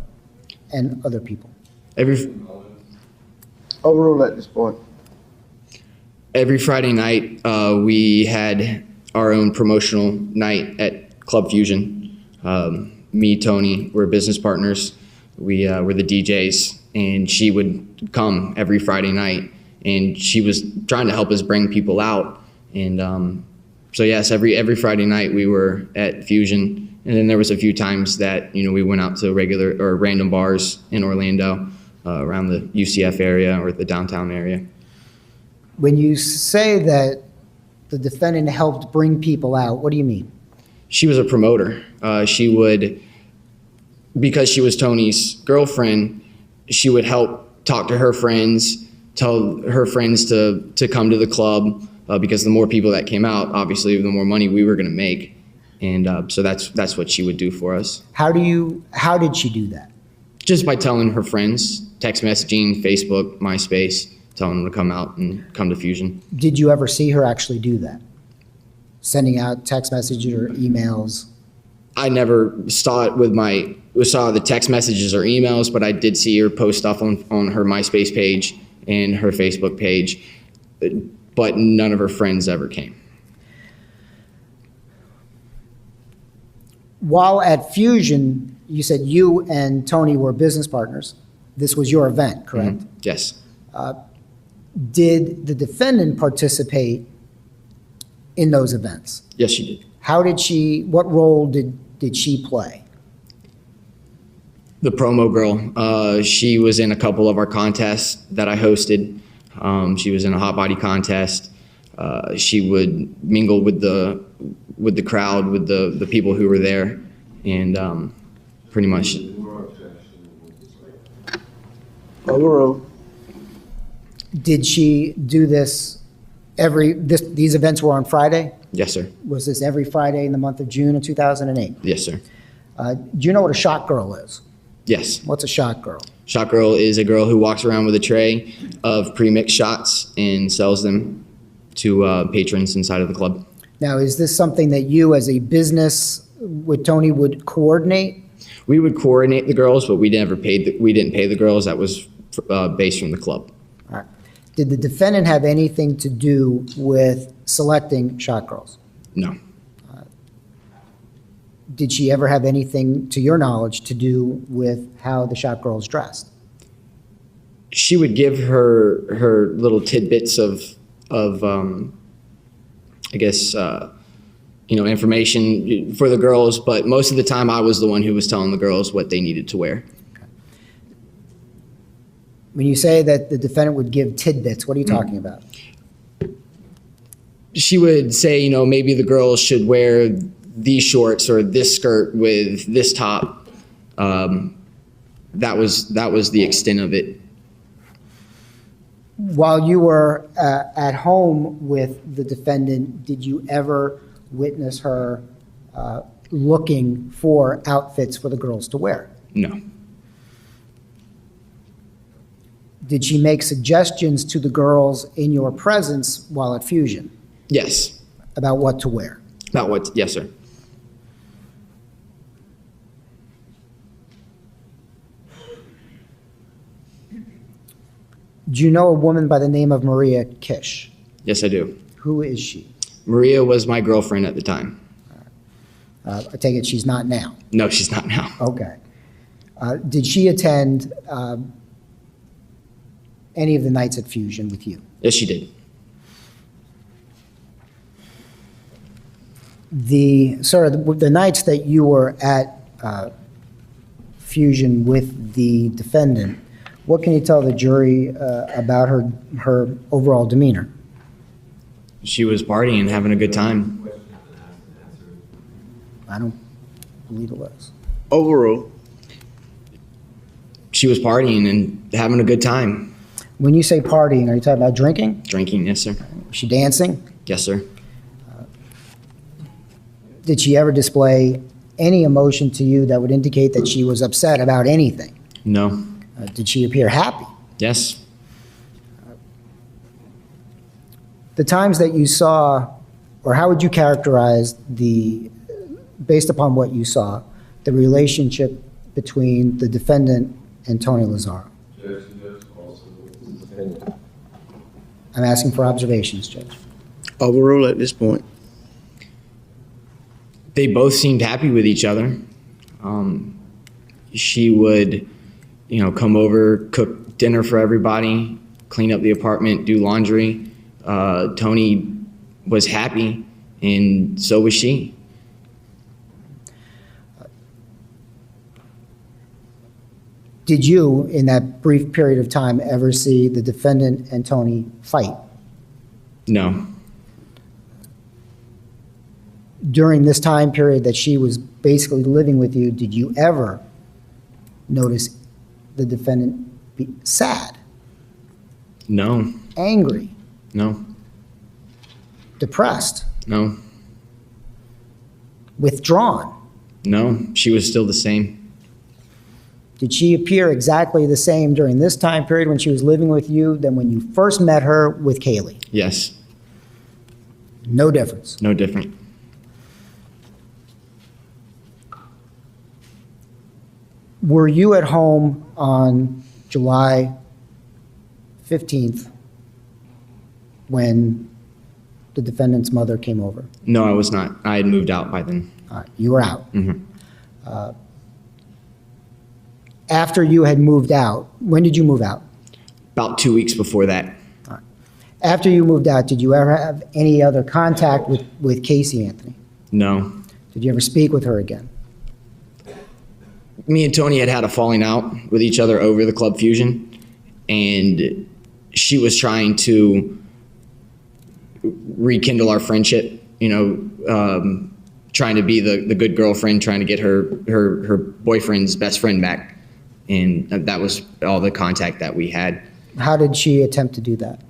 and other people? Overrule at this point. Every Friday night, we had our own promotional night at Club Fusion. Me, Tony, we're business partners. We were the DJs, and she would come every Friday night, and she was trying to help us bring people out. And so yes, every Friday night we were at Fusion, and then there was a few times that we went out to regular or random bars in Orlando, around the UCF area or the downtown area. When you say that the defendant helped bring people out, what do you mean? She was a promoter. She would, because she was Tony's girlfriend, she would help talk to her friends, tell her friends to come to the club, because the more people that came out, obviously, the more money we were going to make. And so that's what she would do for us. How did she do that? Just by telling her friends, text messaging, Facebook, MySpace, telling them to come out and come to Fusion. Did you ever see her actually do that? Sending out text messages or emails? I never saw the text messages or emails, but I did see her post stuff on her MySpace page and her Facebook page, but none of her friends ever came. While at Fusion, you said you and Tony were business partners. This was your event, correct? Mm-hmm. Yes. Did the defendant participate in those events? Yes, she did. What role did she play? The promo girl. She was in a couple of our contests that I hosted. She was in a hot body contest. She would mingle with the crowd, with the people who were there, and pretty much. Overrule. Did she do this these events were on Friday? Yes, sir. Was this every Friday in the month of June of 2008? Yes, sir. Do you know what a shot girl is? Yes. What's a shot girl? Shot girl is a girl who walks around with a tray of pre-mixed shots and sells them to patrons inside of the club. Now, is this something that you as a business with Tony would coordinate? We would coordinate the girls, but we didn't pay the girls. That was based from the club. All right. Did the defendant have anything to do with selecting shot girls? No. Did she ever have anything, to your knowledge, to do with how the shot girls dressed? she would give her little tidbits of I guess, information for the girls, but most of the time I was the one who was telling the girls what they needed to wear. When you say that the defendant would give tidbits, what are you talking about? She would say, maybe the girls should wear these shorts or this skirt with this top. That was the extent of it. While you were at home with the defendant, did you ever witness her looking for outfits for the girls to wear? No. Did she make suggestions to the girls in your presence while at Fusion Yes. about what to wear? About what? Yes, sir. Do you know a woman by the name of Maria Kish? Yes, I do. Who is she? Maria was my girlfriend at the time. I take it she's not now. No, she's not now. Okay. Did she attend any of the nights at Fusion with you? Yes, she did. The nights that you were at Fusion with the defendant, what can you tell the jury about her overall demeanor? She was partying and having a good time. I don't believe it was. Overall, She was partying and having a good time. When you say partying, are you talking about drinking? Drinking, yes, sir. Was she dancing? Yes, sir. Did she ever display any emotion to you that would indicate that she was upset about anything? No. Did she appear happy? Yes. The times that you saw, or how would you characterize based upon what you saw, the relationship between the defendant and Tony Lazaro? Judge, also his opinion. I'm asking for observations, Judge. overall at this point. They both seemed happy with each other. She would, come over, cook dinner for everybody, clean up the apartment, do laundry. Tony was happy, and so was she. Did you, in that brief period of time, ever see the defendant and Tony fight? No. During this time period that she was basically living with you, did you ever notice the defendant be sad, No. angry, No. depressed, No. withdrawn? No. She was still the same. Did she appear exactly the same during this time period when she was living with you than when you first met her with Caylee? Yes. No difference. No different. Were you at home on July 15th when the defendant's mother came over? No, I was not. I had moved out by then. All right, you were out. Mhm. After you had moved out, when did you move out? About 2 weeks before that. After you moved out, did you ever have any other contact with Caylee Anthony? No. Did you ever speak with her again? Me and Tony had a falling out with each other over the Club Fusion, and she was trying to rekindle our friendship, trying to be the good girlfriend, trying to get her boyfriend's best friend back. And that was all the contact that we had. How did she attempt to do that?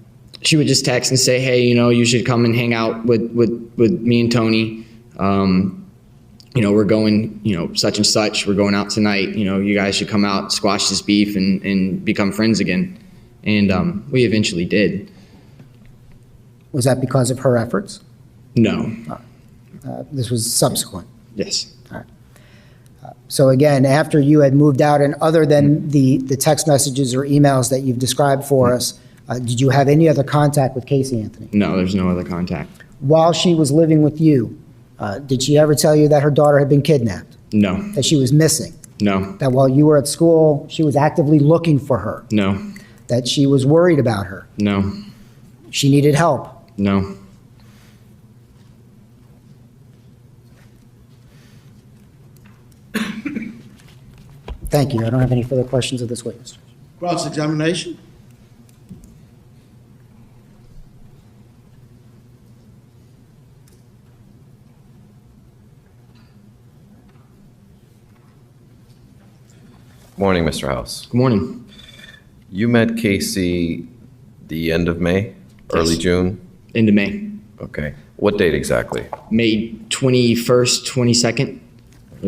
She would just text and say, hey, you should come and hang out with me and Tony. We're going, such and such. We're going out tonight. You guys should come out, squash this beef, and become friends again. And we eventually did. Was that because of her efforts? No. This was subsequent. Yes. So again, after you had moved out, and other than the text messages or emails that you've described for us, did you have any other contact with Caylee Anthony? No, there's no other contact. While she was living with you, did she ever tell you that her daughter had been kidnapped? No. That she was missing? No. That while you were at school, she was actively looking for her? No. that she was worried about her? No. She needed help? No. Thank you. I don't have any further questions of this witness. Cross-examination? Morning, Mr. House. Good morning. You met Casey the end of May, early Yes. June? Into May. Okay. What date exactly? May 21st, 22nd.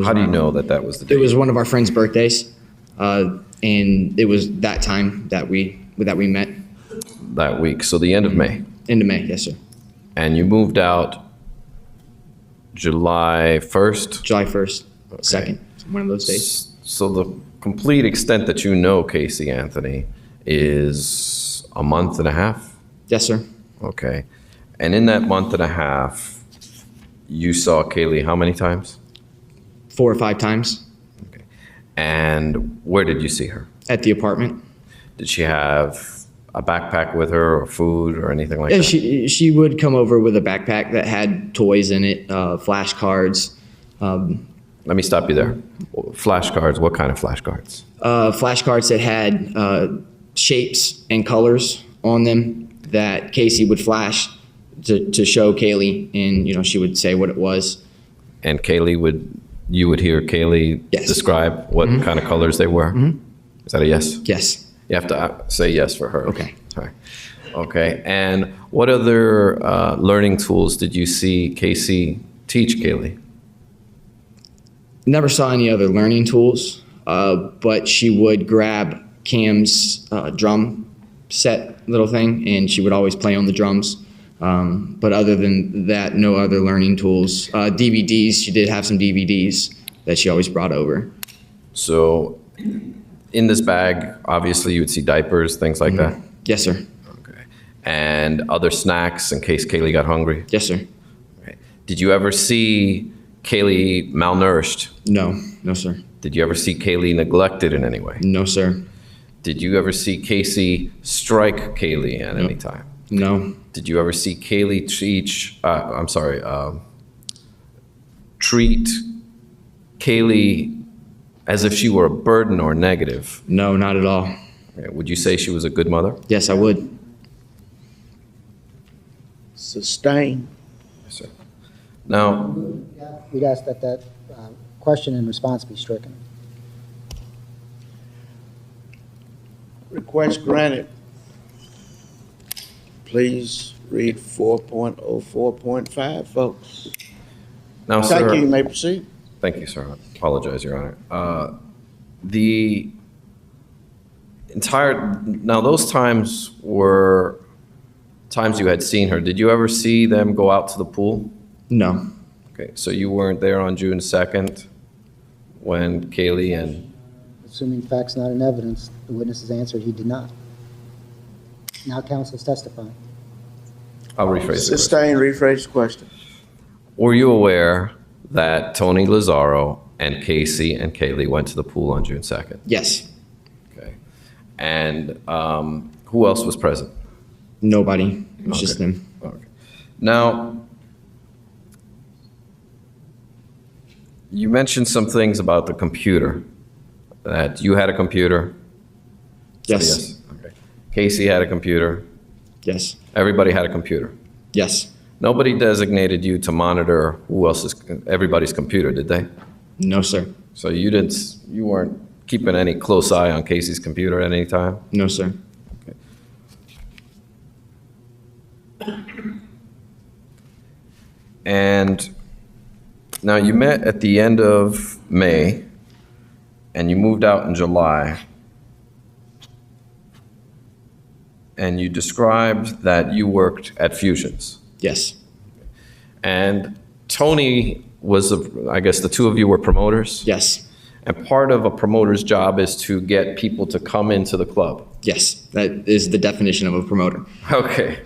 How do you know that that was the date? It was one of our friends' birthdays, and it was that time that we met. That week, so the end of May. Into May, yes, sir. And you moved out July 1st? July 1st, 2nd, one of those days. So the complete extent that you know Casey Anthony is a month and a half? Yes, sir. Okay. And in that month and a half, you saw Caylee how many times? 4 or 5 times Okay. And where did you see her? at the apartment. Did she have a backpack with her or food or anything like Yeah, that? she would come over with a backpack that had toys in it, flashcards, Let me stop you there. Flashcards, what kind of flashcards? flashcards that had shapes and colors on them that Casey would flash to show Caylee, and she would say what it was. And you would hear Caylee Yes. describe what kind of colors they were? Is that a yes? Yes. You have to say yes for her. Okay. Sorry. Okay. And what other learning tools did you see Casey teach Caylee? Never saw any other learning tools, but she would grab Cam's drum set little thing, and she would always play on the drums. But other than that, no other learning tools. DVDs, she did have some DVDs that she always brought over. So in this bag, obviously you would see diapers, things like that? Yes, sir. Okay. And other snacks in case Caylee got hungry? Yes, sir. Okay. Did you ever see Caylee malnourished? No, sir. Did you ever see Caylee neglected in any way? No, sir. Did you ever see Casey strike Caylee at any time? No. Did you ever see Caylee treat Caylee as if she were a burden or negative? No, not at all. Okay. Would you say she was a good mother? Yes, I would. Sustain. Yes, sir. Now, We'd ask that question and response be stricken. Request granted. Please read 4.04.5, folks. now, Thank you. You sir. may proceed. Thank you, sir. I apologize, Your Honor. The entire now, those times were times you had seen her. Did you ever see them go out to the pool? No. Okay, so you weren't there on June 2nd when Caylee and Assuming facts not in evidence, the witness has answered he did not. Now counsel's testifying. I'll rephrase the question. Sustain, rephrase the question. Were you aware that Tony Lazaro and Casey and Caylee went to the pool on June 2nd? Yes. Okay. And who else was present? Nobody. It was just Okay. them. Okay. Now, you mentioned some things about the computer, that you had a computer. So Yes. Okay. Casey had a computer. Yes. Everybody had a computer. Yes. Nobody designated you to monitor everybody's computer, did they? No, sir. So you weren't keeping any close eye on Casey's computer at any time? No, sir. And now you met at the end of May and you moved out in July. And you described that you worked at Fusions. Yes. And Tony was, I guess the two of you were promoters? Yes. And part of a promoter's job is to get people to come into the club. Yes. That is the definition of a promoter. Okay.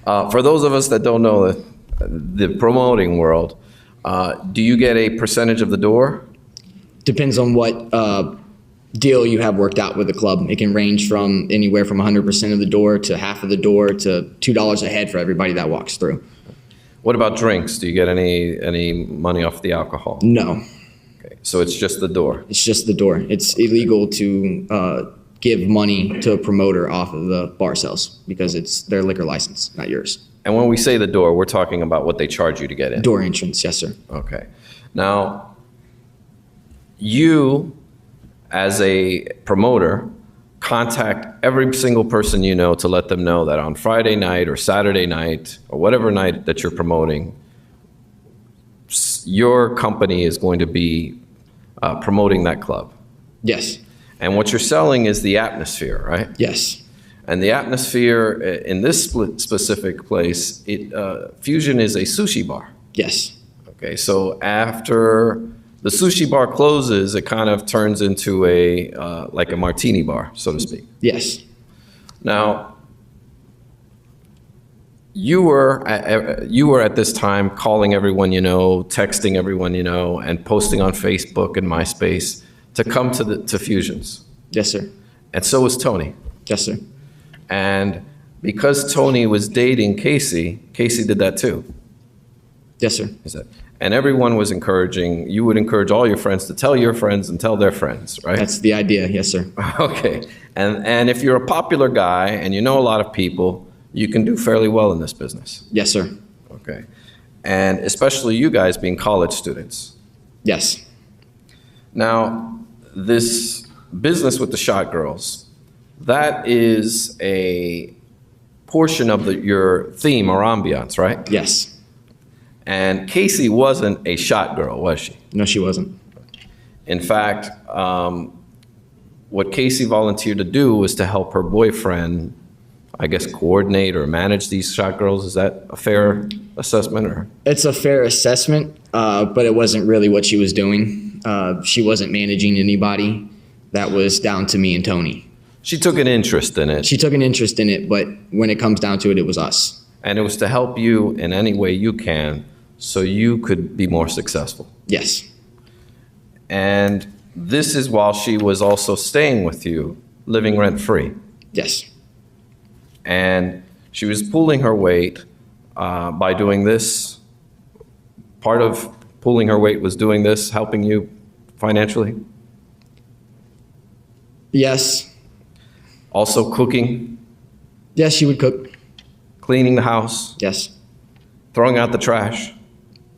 For those of us that don't know the promoting world, do you get a percentage of the door? Depends on what deal you have worked out with the club. It can range from anywhere from 100% of the door to half of the door to $2 a head for everybody that walks through. What about drinks? Do you get any money off the alcohol? No, Okay, so it's just the door. it's just the door. It's illegal to give money to a promoter off of the bar sales because it's their liquor license, not yours. And when we say the door, we're talking about what they charge you to get in. Door entrance, yes, sir. Okay. Now, you, as a promoter, contact every single person you know to let them know that on Friday night or Saturday night or whatever night that you're promoting, your company is going to be promoting that club. Yes, And what you're selling is the atmosphere, right? yes, And the atmosphere in this specific place, Fusion is a sushi bar. yes, Okay, so after the sushi bar closes, it kind of turns into like a martini bar, so to speak. yes, Now, you were at this time calling everyone you know, texting everyone you know, and posting on Facebook and MySpace to come to Fusions. yes, sir. And so was Tony. Yes, sir. And because Tony was dating Casey, Casey did that too. Yes, sir. And everyone was encouraging, you would encourage all your friends to tell your friends and tell their friends, right? That's the idea. Yes, sir. Okay. And if you're a popular guy and you know a lot of people, you can do fairly well in this business. Yes, sir. Okay. And especially you guys being college students. Yes. Now, this business with the shot girls, that is a portion of your theme or ambiance, right? Yes. And Casey wasn't a shot girl, was she? No, she wasn't. In fact, what Casey volunteered to do was to help her boyfriend, I guess, coordinate or manage these shot girls. Is that a fair assessment? Or It's a fair assessment, but it wasn't really what she was doing. She wasn't managing anybody. That was down to me and Tony. she took an interest in it, She took an interest in it, but when it comes down to it, it was us. and it was to help you in any way you can so you could be more successful. Yes. And this is while she was also staying with you, living rent-free. Yes. And she was pulling her weight by doing this. Part of pulling her weight was doing this, helping you financially. Yes. Also cooking, Yes, she would cook. cleaning the house, Yes. throwing out the trash.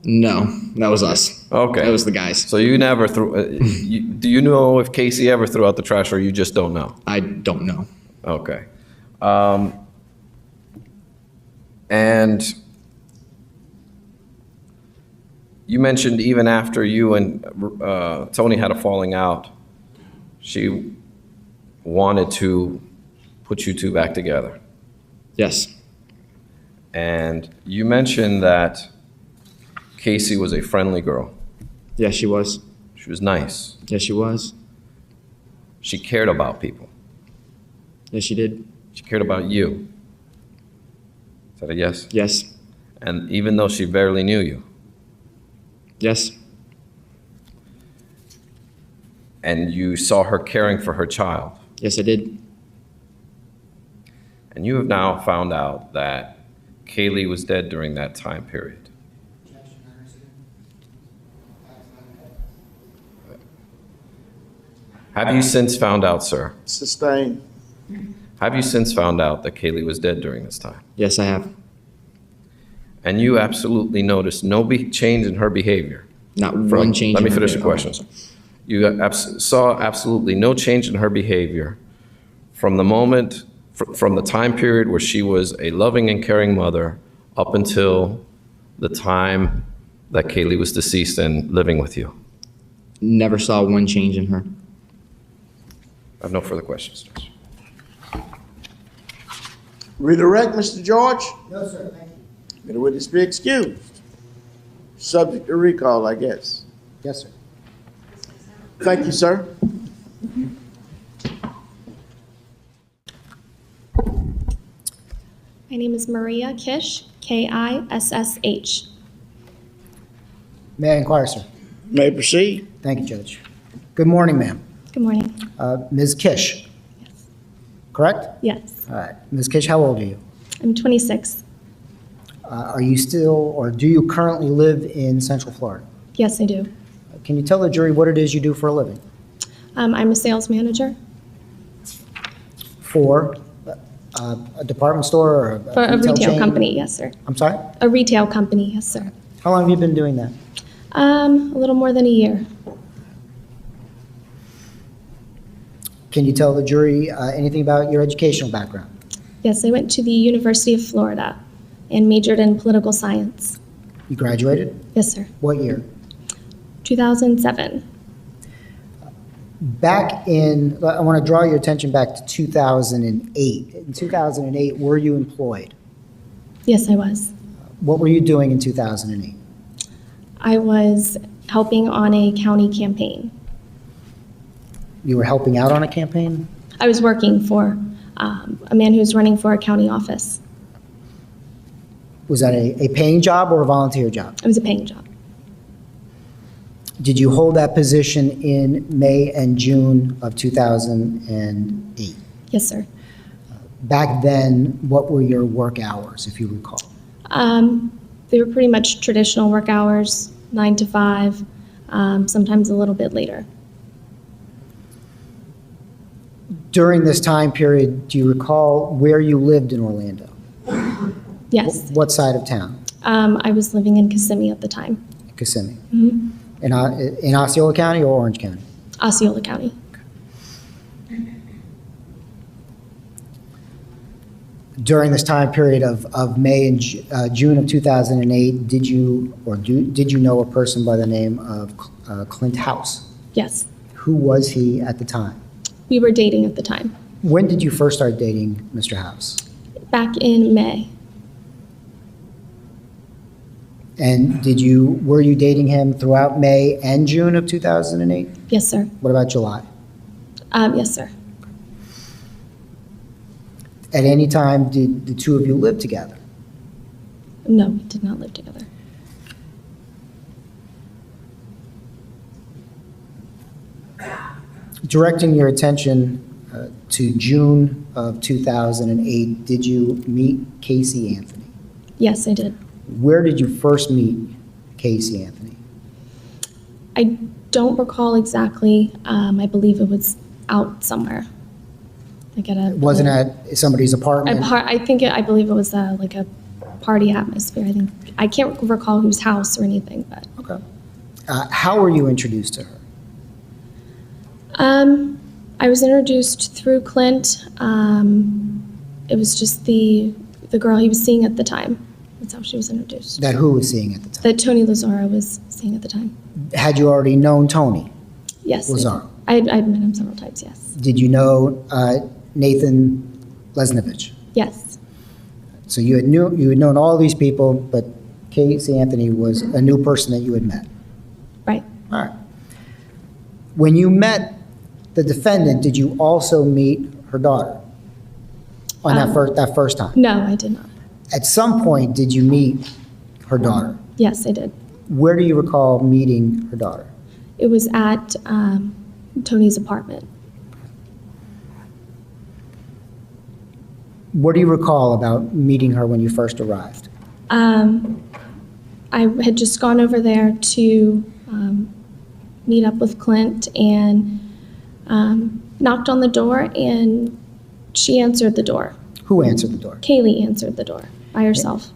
No, that was us. Okay. That was the guys. So you never threw, do you know if Casey ever threw out the trash or you just don't know? I don't know. Okay. And you mentioned even after you and Tony had a falling out, she wanted to put you two back together. Yes. And you mentioned that Casey was a friendly girl. Yes, she was. She was nice. Yes, she was. She cared about people. Yes, she did. She cared about you. Is that a yes? Yes. And even though she barely knew you. Yes. And you saw her caring for her child. Yes, I did. And you have now found out that Caylee was dead during that time period. Have you since found out, sir? Sustained. Have you since found out that Caylee was dead during this time? Yes, I have. And you absolutely noticed no change in her behavior? Not one change. Let me in her finish the behavior. question. You saw absolutely no change in her behavior from the moment, from the time period where she was a loving and caring mother up until the time that Caylee was deceased and living with you? Never saw one change in her. I have no further questions. Redirect, Mr. George. No, sir, thank you. May the witness be excused. Subject to recall, I guess. Yes, sir. Thank you, sir. My name is Maria Kish, Kissh. May I inquire, sir? May proceed. Thank you, Judge. Good morning, ma'am. Good morning. Ms. Kish, correct? Yes, All right. Ms. Kish, how old are you? I'm 26. Are you still, or do you currently live in Central Florida? Yes, I do. Can you tell the jury what it is you do for a living? I'm a sales manager For a department store or for a retail chain? company. Yes, sir. I'm sorry? A retail company. Yes, sir. How long have you been doing that? A little more than a year. Can you tell the jury anything about your educational background? Yes, I went to the University of Florida and majored in political science. You graduated? Yes, sir. What year? 2007. Back in, I want to draw your attention back to 2008. In 2008, were you employed? Yes, I was. What were you doing in 2008? I was helping on a county campaign. You were helping out on a campaign? I was working for a man who was running for a county office. Was that a paying job or a volunteer job? It was a paying job. Did you hold that position in May and June of 2008? Yes, sir. Back then, what were your work hours, if you recall? They were pretty much traditional work hours, 9 to 5, sometimes a little bit later. During this time period, do you recall where you lived in Orlando? Yes. What side of town? I was living in Kissimmee at the time. Kissimmee. Mm-hmm. In Osceola County or Orange County? Osceola County. During this time period of May and June of 2008, did you know a person by the name of Clint House? Yes. Who was he at the time? We were dating at the time. When did you first start dating Mr. House? Back in May. And were you dating him throughout May and June of 2008? Yes, sir. What about July? Yes, sir. At any time, did the two of you live together? No, we did not live together. Directing your attention to June of 2008, did you meet Caylee Anthony? Yes, I did. Where did you first meet Caylee Anthony? I don't recall exactly. I believe it was out somewhere. Like at a. It wasn't at somebody's apartment? I believe it was like a party atmosphere. I can't recall whose house or anything, but. Okay. How were you introduced to her? I was introduced through Clint. It was just the girl he was seeing at the time. That's how she was introduced. That who was seeing at the time? That Tony Lazaro was seeing at the time. Had you already known Tony Yes. Lazaro? I'd met him several times, yes. Did you know Nathan Lesnovich? Yes. So you had known all these people, but Caylee Anthony was a new person that you had met. Right. All right. When you met the defendant, did you also meet her daughter on that first time? No, I did not. At some point, did you meet her daughter? Yes, I did. Where do you recall meeting her daughter? It was at Tony's apartment. What do you recall about meeting her when you first arrived? I had just gone over there to meet up with Clint and knocked on the door, and she answered the door. Who answered the door? Caylee answered the door by herself.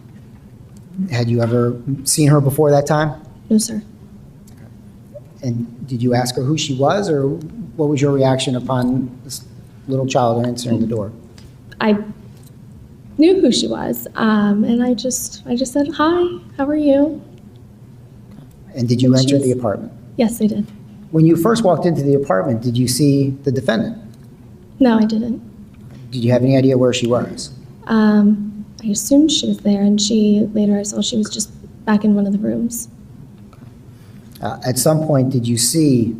Had you ever seen her before that time? No, sir. And did you ask her who she was, or what was your reaction upon this little child answering the door? I knew who she was, and I just said, "Hi, how are you?" And did you And she enter the was- apartment? Yes, I did. When you first walked into the apartment, did you see the defendant? No, I didn't. Did you have any idea where she was? I assumed she was there, and later I saw she was just back in one of the rooms. At some point, did you see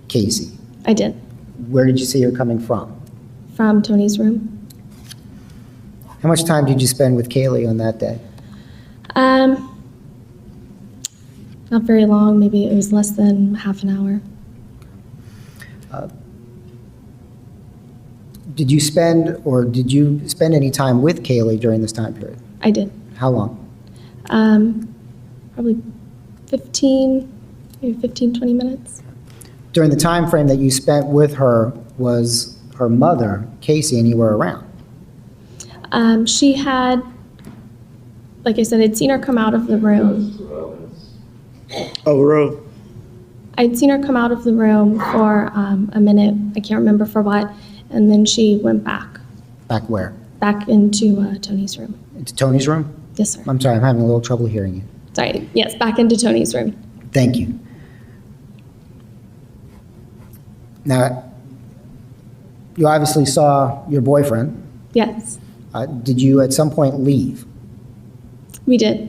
Caylee? I did, Where did you see her coming from? from Tony's room. How much time did you spend with Caylee on that day? Not very long, maybe it was less than half an hour. Did you spend any time with Caylee during this time period? I did. How long? Probably 15, 20 minutes. During the time frame that you spent with her, was her mother, Casey, anywhere around? She had, like I said, I'd seen her come out of the room. Overall, I'd seen her come out of the room for a minute. I can't remember for what. And then she went back Back where? into Tony's room. Into Tony's room? Yes, sir. I'm sorry, I'm having a little trouble hearing you. Sorry. Yes, back into Tony's room. Thank you. Now, you obviously saw your boyfriend. Yes, Did you at some point leave? we did.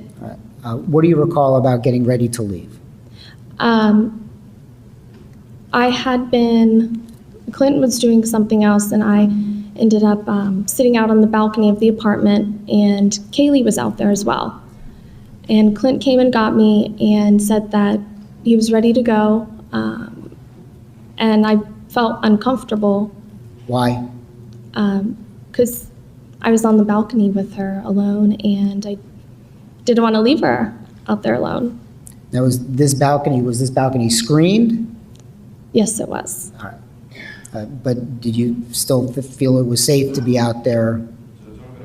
What do you recall about getting ready to leave? I had been, Clint was doing something else, and I ended up sitting out on the balcony of the apartment, and Caylee was out there as well. And Clint came and got me and said that he was ready to go, and I felt uncomfortable Why? because I was on the balcony with her alone, and I didn't want to leave her out there alone. Now, was this balcony screened? Yes, it was. All right. But did you still feel it was safe to be out there?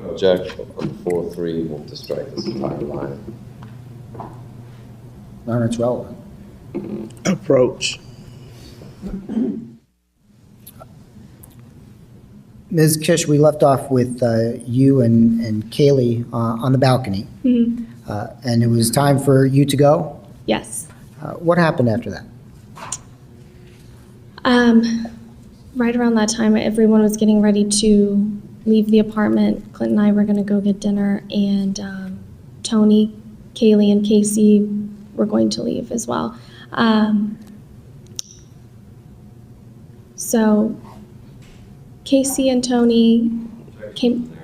Objection from 4-3, move to strike this entire line. No, it's relevant. approach. Ms. Kish, we left off with you and Caylee on the balcony, and it was time for you to go. Yes. What happened after that? Right around that time, everyone was getting ready to leave the apartment. Clint and I were going to go get dinner, and Tony, Caylee, and Casey were going to leave as well. So Casey and Tony came.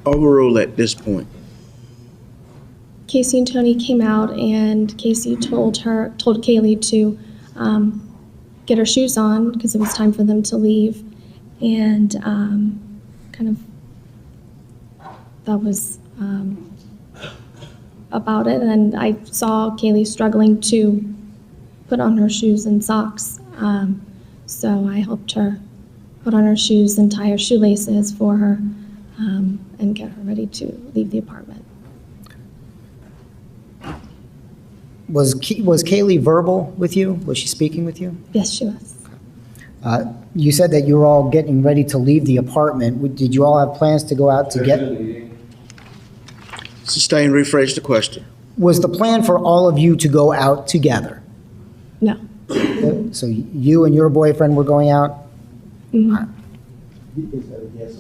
Overrule at this point. Casey and Tony came out, and Casey told Caylee to get her shoes on because it was time for them to leave, and kind of that was about it. And I saw Caylee struggling to put on her shoes and socks, so I helped her put on her shoes and tie her shoelaces for her and get her ready to leave the apartment. Was Caylee verbal with you? Was she speaking with you? Yes, she was. You said that you were all getting ready to leave the apartment. Did you all have plans to go out to get? Sustain, rephrase the question. Was the plan for all of you to go out together? No. So you and your boyfriend were going out? Mhm. All right.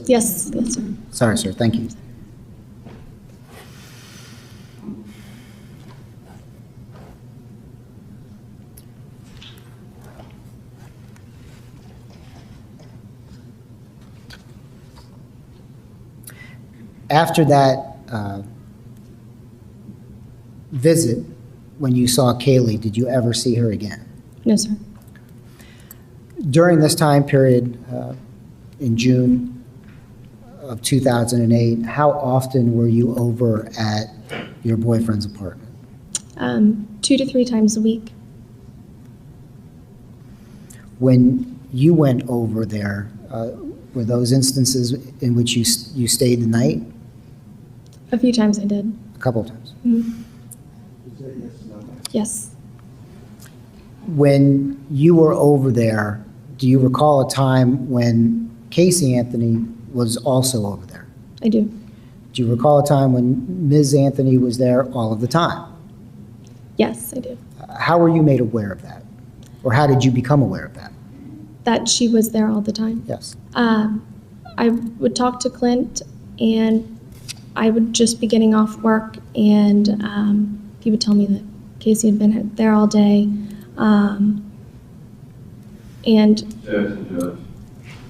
Yes, yes, sir. Sorry, sir. Thank you. After that visit, when you saw Caylee, did you ever see her again? No, sir. During this time period, in June of 2008, how often were you over at your boyfriend's apartment? 2 to 3 times a week. When you went over there, were those instances in which you stayed the night? A few times I did. A couple of times. Yes. When you were over there, do you recall a time when Casey Anthony was also over there? I do. Do you recall a time when Ms. Anthony was there all of the time? Yes, I do. How were you made aware of that? Or how did you become aware of that? That she was there all the time. Yes. I would talk to Clint, and I would just be getting off work, and he would tell me that Casey had been there all day. And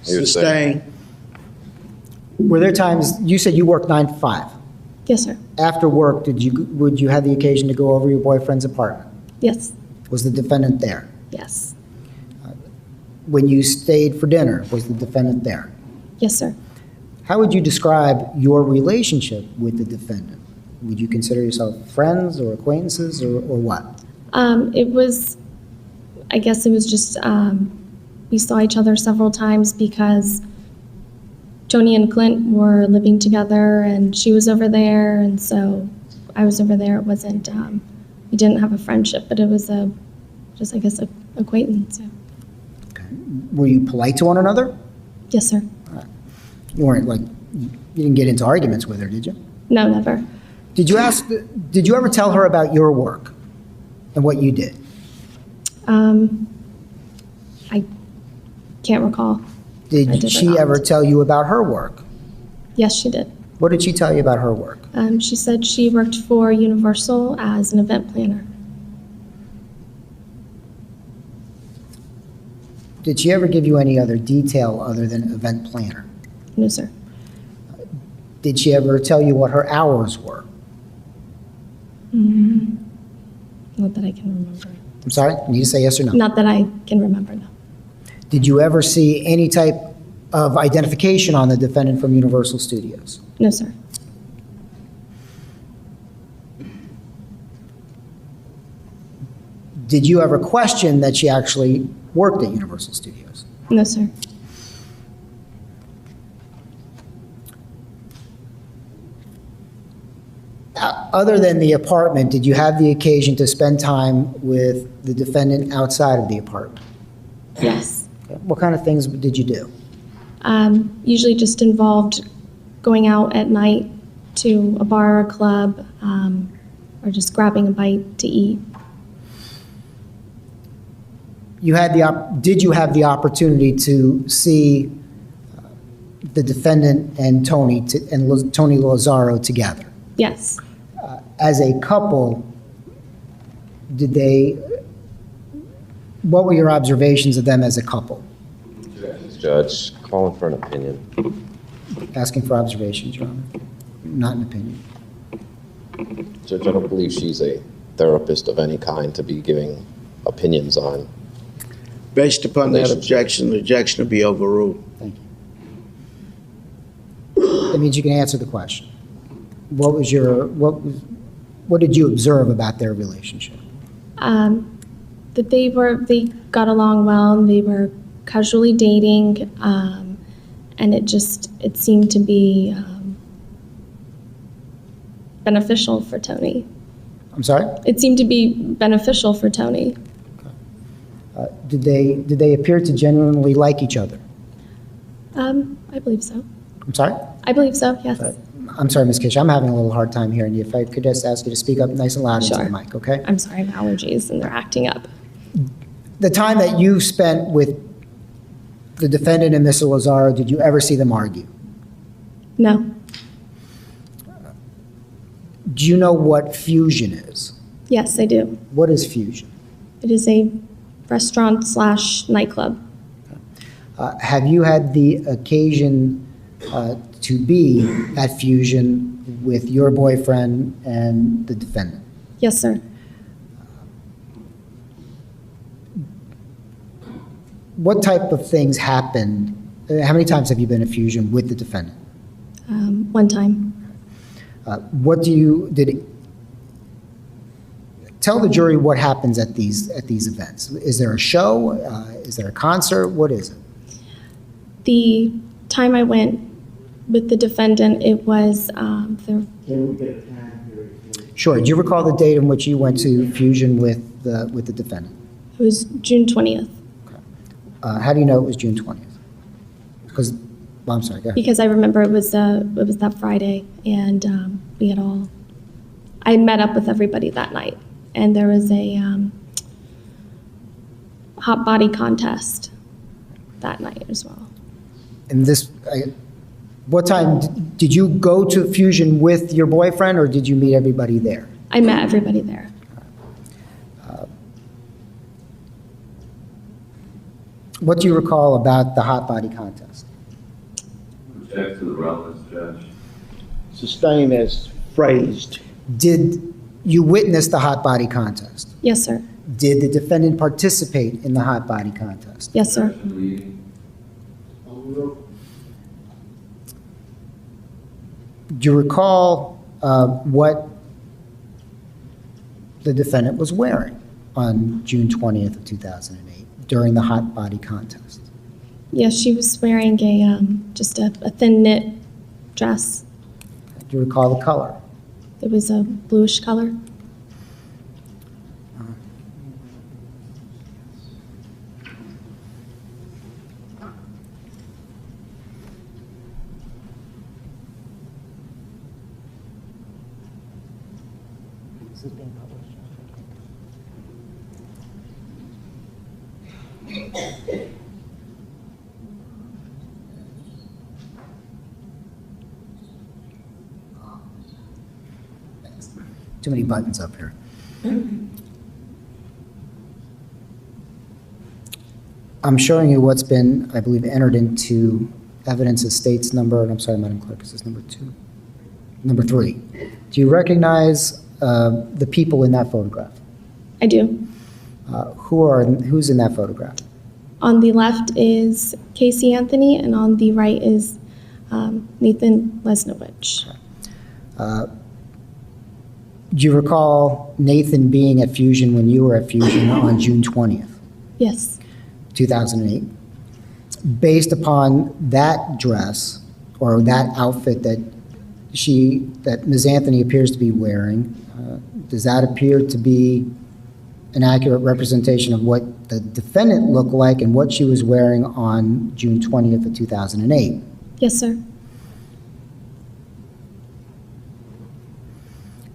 Sustain. Were there times, you said you worked 9 to 5. yes, sir. After work, would you have the occasion to go over your boyfriend's apartment? Yes, Was the defendant there? yes. When you stayed for dinner, was the defendant there? Yes, sir. How would you describe your relationship with the defendant? Would you consider yourself friends or acquaintances or what? It was, I guess it was just, we saw each other several times because Tony and Clint were living together and she was over there, and so I was over there. It wasn't, we didn't have a friendship, but it was just, I guess, a acquaintance. Yeah. Okay. Were you polite to one another? Yes, sir. You weren't like, you didn't get into arguments with her, did you? No, never. Did you ever tell her about your work and what you did? I can't recall. I Did did she not. ever tell you about her work? Yes, she did. What did she tell you about her work? She said she worked for Universal as an event planner. Did she ever give you any other detail other than event planner? No, sir. Did she ever tell you what her hours were? Not that I can remember. I'm sorry, you need to say yes or no. Not that I can remember, no. Did you ever see any type of identification on the defendant from Universal Studios? No, sir. Did you ever question that she actually worked at Universal Studios? No, sir. Other than the apartment, did you have the occasion to spend time with the defendant outside of the apartment? Yes. What kind of things did you do? Usually just involved going out at night to a bar or a club, or just grabbing a bite to eat. Did you have the opportunity to see the defendant and Tony Lazaro together? Yes. As a couple, what were your observations of them as a couple? Judge, calling for an opinion. Asking for observations, Your Honor, not an opinion. Judge, I don't believe she's a therapist of any kind to be giving opinions on. Based upon that Relationship. the objection will be overruled. Thank you. That means you can answer the question. What did you observe about their relationship? That they got along well, and they were casually dating, and it seemed to be beneficial for Tony. I'm sorry? It seemed to be beneficial for Tony. Did they appear to genuinely like each other? I believe so. I'm sorry? I believe so, yes. I'm sorry, Ms. Kish, I'm having a little hard time hearing you. If I could just ask you to speak up nice and loud into the Sure. mic, okay? I'm sorry, I have allergies and they're acting up. The time that you spent with the defendant and Mr. Lazaro, did you ever see them argue? No. Do you know what fusion is? Yes, I do. What is fusion? It is a restaurant/nightclub. Have you had the occasion to be at fusion with your boyfriend and the defendant? Yes, sir. What type of things happened? How many times have you been at fusion with the defendant? One time. Tell the jury what happens at these events. Is there a show? Is there a concert? What is it? The time I went with the defendant, it was Sure. Do you recall the date in which you went to fusion with the defendant? it was June 20th. How do you know it was June 20th? Because, well, I'm sorry, go ahead. Because I remember it was that Friday, and I met up with everybody that night, and there was a hot body contest that night as well. And what time, did you go to fusion with your boyfriend, or did you meet everybody there? I met everybody there. What do you recall about the hot body contest? Object to the relevance, Judge. Sustained as phrased. Did you witness the hot body contest? Yes, sir. Did the defendant participate in the hot body contest? Yes, sir. Do you recall what the defendant was wearing on June 20th of 2008 during the hot body contest? Yes, she was wearing a just a thin knit dress. Do you recall the color? It was a bluish color. Too many buttons up here. I'm showing you what's been, I believe, entered into evidence as state's number, and I'm sorry, Madam Clerk, is this number 2? Number 3. Do you recognize the people in that photograph? I do. Who's in that photograph? On the left is Caylee Anthony, and on the right is Nathan Lesnowich. Do you recall Nathan being at Fusion when you were at Fusion on June 20th, Yes, 2008? Based upon that dress or that outfit that Ms. Anthony appears to be wearing, does that appear to be an accurate representation of what the defendant looked like and what she was wearing on June 20th of 2008? yes, sir.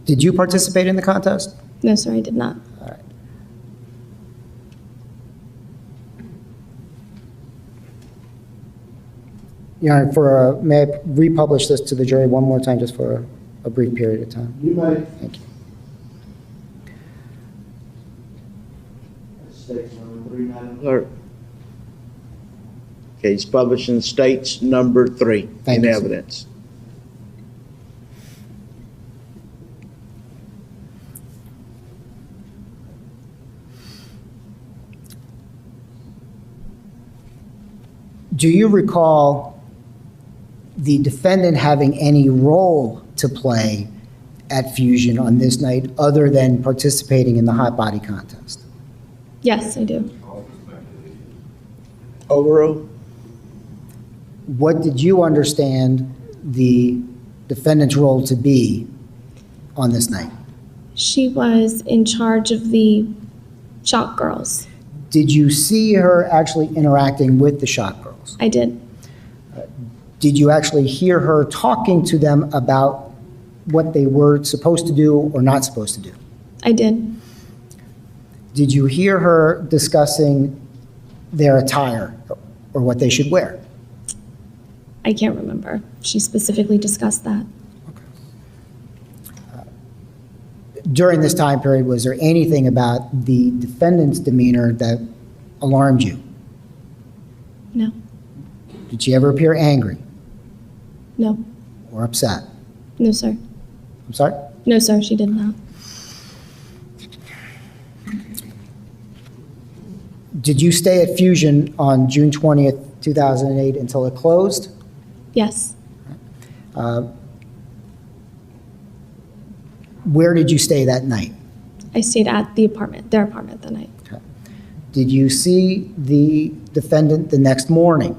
Did you participate in the contest? No, sir, I did not. All right. Your Honor, may I republish this to the jury one more time just for a brief period of time? You may. Thank you. States number 3, Madam Clerk. Case published in States number 3 Thank in you, sir. evidence. Do you recall the defendant having any role to play at Fusion on this night other than participating in the hot body contest? Yes, I do. Overall, What did you understand the defendant's role to be on this night? She was in charge of the shop girls. Did you see her actually interacting with the shop girls? I did. Did you actually hear her talking to them about what they were supposed to do or not supposed to do? I did. Did you hear her discussing their attire or what they should wear? I can't remember. She specifically discussed that. During this time period, was there anything about the defendant's demeanor that alarmed you? No. Did she ever appear angry No. or upset? No, sir. I'm sorry? No, sir, she did not. Did you stay at Fusion on June 20th, 2008 until it closed? Yes. Where did you stay that night? I stayed at their apartment that night. Did you see the defendant the next morning?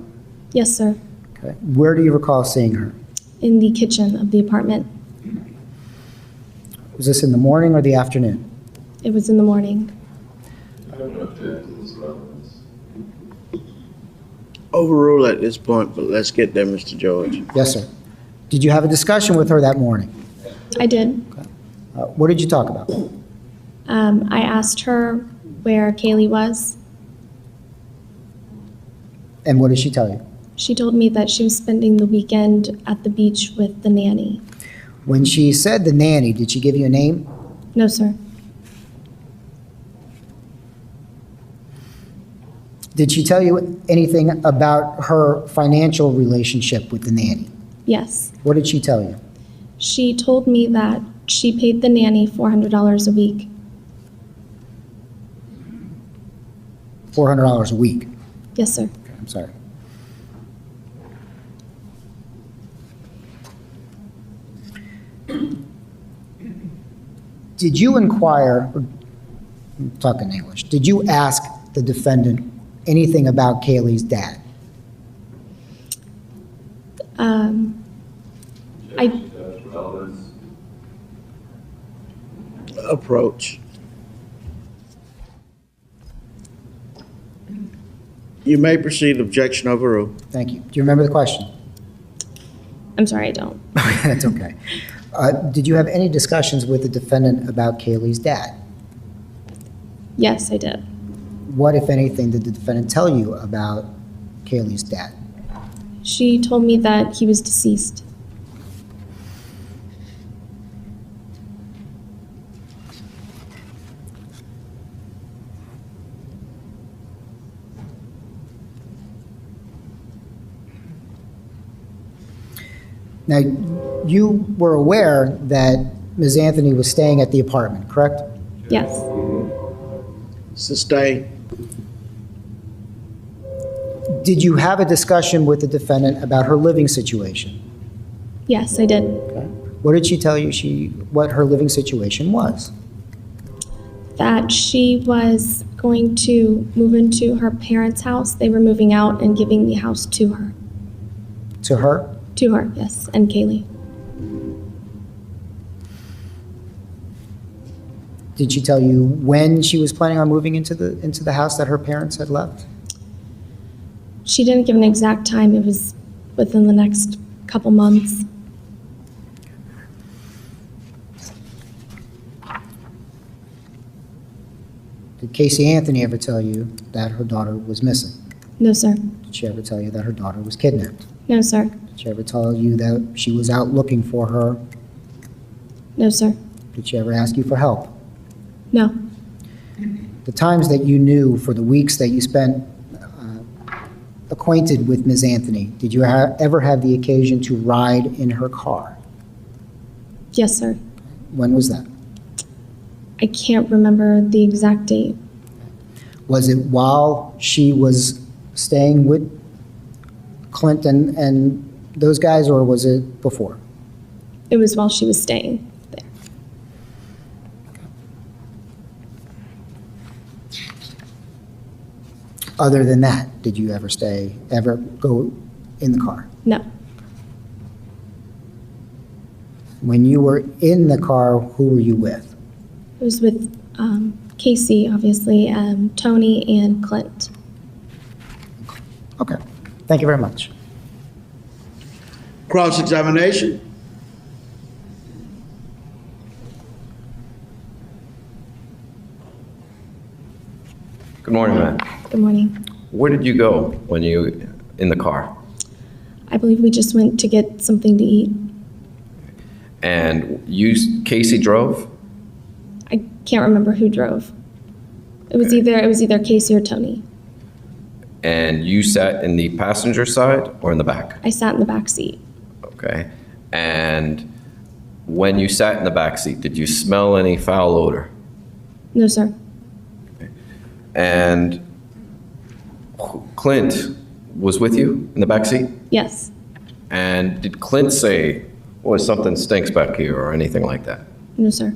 Yes, sir. Okay. Where do you recall seeing her? In the kitchen of the apartment. Was this in the morning or the afternoon? It was in the morning. overrule at this point, but let's get there, Mr. George. Yes, sir. Did you have a discussion with her that morning? I did. What did you talk about? I asked her where Caylee was. And what did she tell you? She told me that she was spending the weekend at the beach with the nanny. When she said the nanny, did she give you a name? No, sir. Did she tell you anything about her financial relationship with the nanny? Yes. What did she tell you? She told me that she paid the nanny $400 a week. $400 a week. Yes, sir. Okay, I'm sorry. Did you inquire, or I'm talking English, did you ask the defendant anything about Caylee's dad? I Approach. You may proceed. Objection overruled. Thank you. Do you remember the question? I'm sorry, I don't. That's okay. Did you have any discussions with the defendant about Caylee's dad? Yes, I did. What, if anything, did the defendant tell you about Caylee's dad? She told me that he was deceased. Now, you were aware that Ms. Anthony was staying at the apartment, correct? Yes. Sustain. Did you have a discussion with the defendant about her living situation? Yes, I did. What did she tell you what her living situation was? That she was going to move into her parents' house. They were moving out and giving the house to her. To her? To her, yes, and Caylee. Did she tell you when she was planning on moving into the house that her parents had left? She didn't give an exact time. It was within the next couple months. Did Casey Anthony ever tell you that her daughter was missing? No, sir. Did she ever tell you that her daughter was kidnapped? No, sir. Did she ever tell you that she was out looking for her? No, sir. Did she ever ask you for help? No. The times that you knew, for the weeks that you spent acquainted with Ms. Anthony, did you ever have the occasion to ride in her car? Yes, sir. When was that? I can't remember the exact date. Was it while she was staying with Clint and those guys, or was it before? It was while she was staying there. Other than that, did you ever go in the car? No. When you were in the car, who were you with? It was with Casey, obviously, Tony, and Clint. Okay. Thank you very much. Cross-examination. Good morning, ma'am. Good morning. Where did you go when you in the car? I believe we just went to get something to eat. And Casey drove? I can't remember who drove. It was either Casey or Tony. And you sat in the passenger side or in the back? I sat in the back seat. Okay. And when you sat in the back seat, did you smell any foul odor? No, sir. And Clint was with you in the back seat? Yes. And did Clint say, "Boy, something stinks back here," or anything like that? No, sir.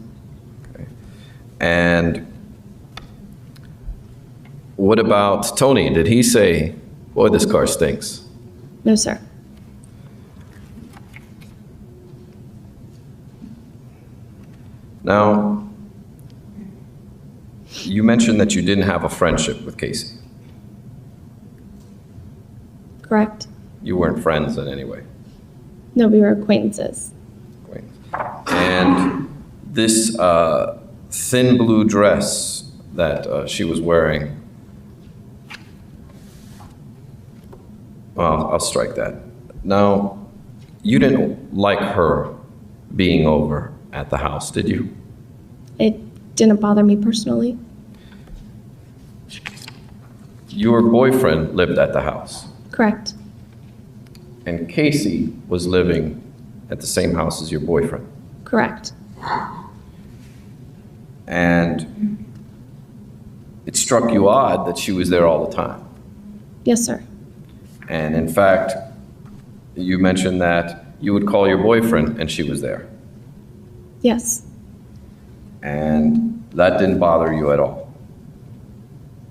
And what about Tony? Did he say, "Boy, this car stinks"? No, sir. Now, you mentioned that you didn't have a friendship with Casey. Correct. You weren't friends in any way. No, we were acquaintances. Great. And this thin blue dress that she was wearing, well, I'll strike that. Now, you didn't like her being over at the house, did you? It didn't bother me personally. Your boyfriend lived at the house, Correct. and Casey was living at the same house as your boyfriend. Correct. And it struck you odd that she was there all the time. Yes, sir. And in fact, you mentioned that you would call your boyfriend and she was there. Yes. And that didn't bother you at all.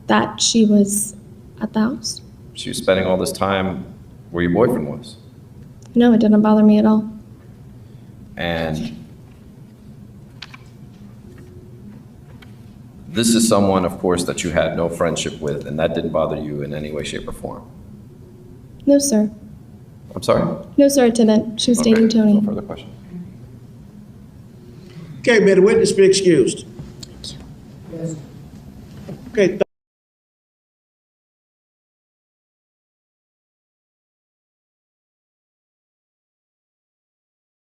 That she was at the house? She was spending all this time where your boyfriend was. No, it didn't bother me at all. And this is someone, of course, that you had no friendship with, and that didn't bother you in any way, shape, or form. No, sir. I'm sorry? No, sir, it didn't. She was Okay, dating Tony. No further questions. Okay, may the witness be excused? Okay,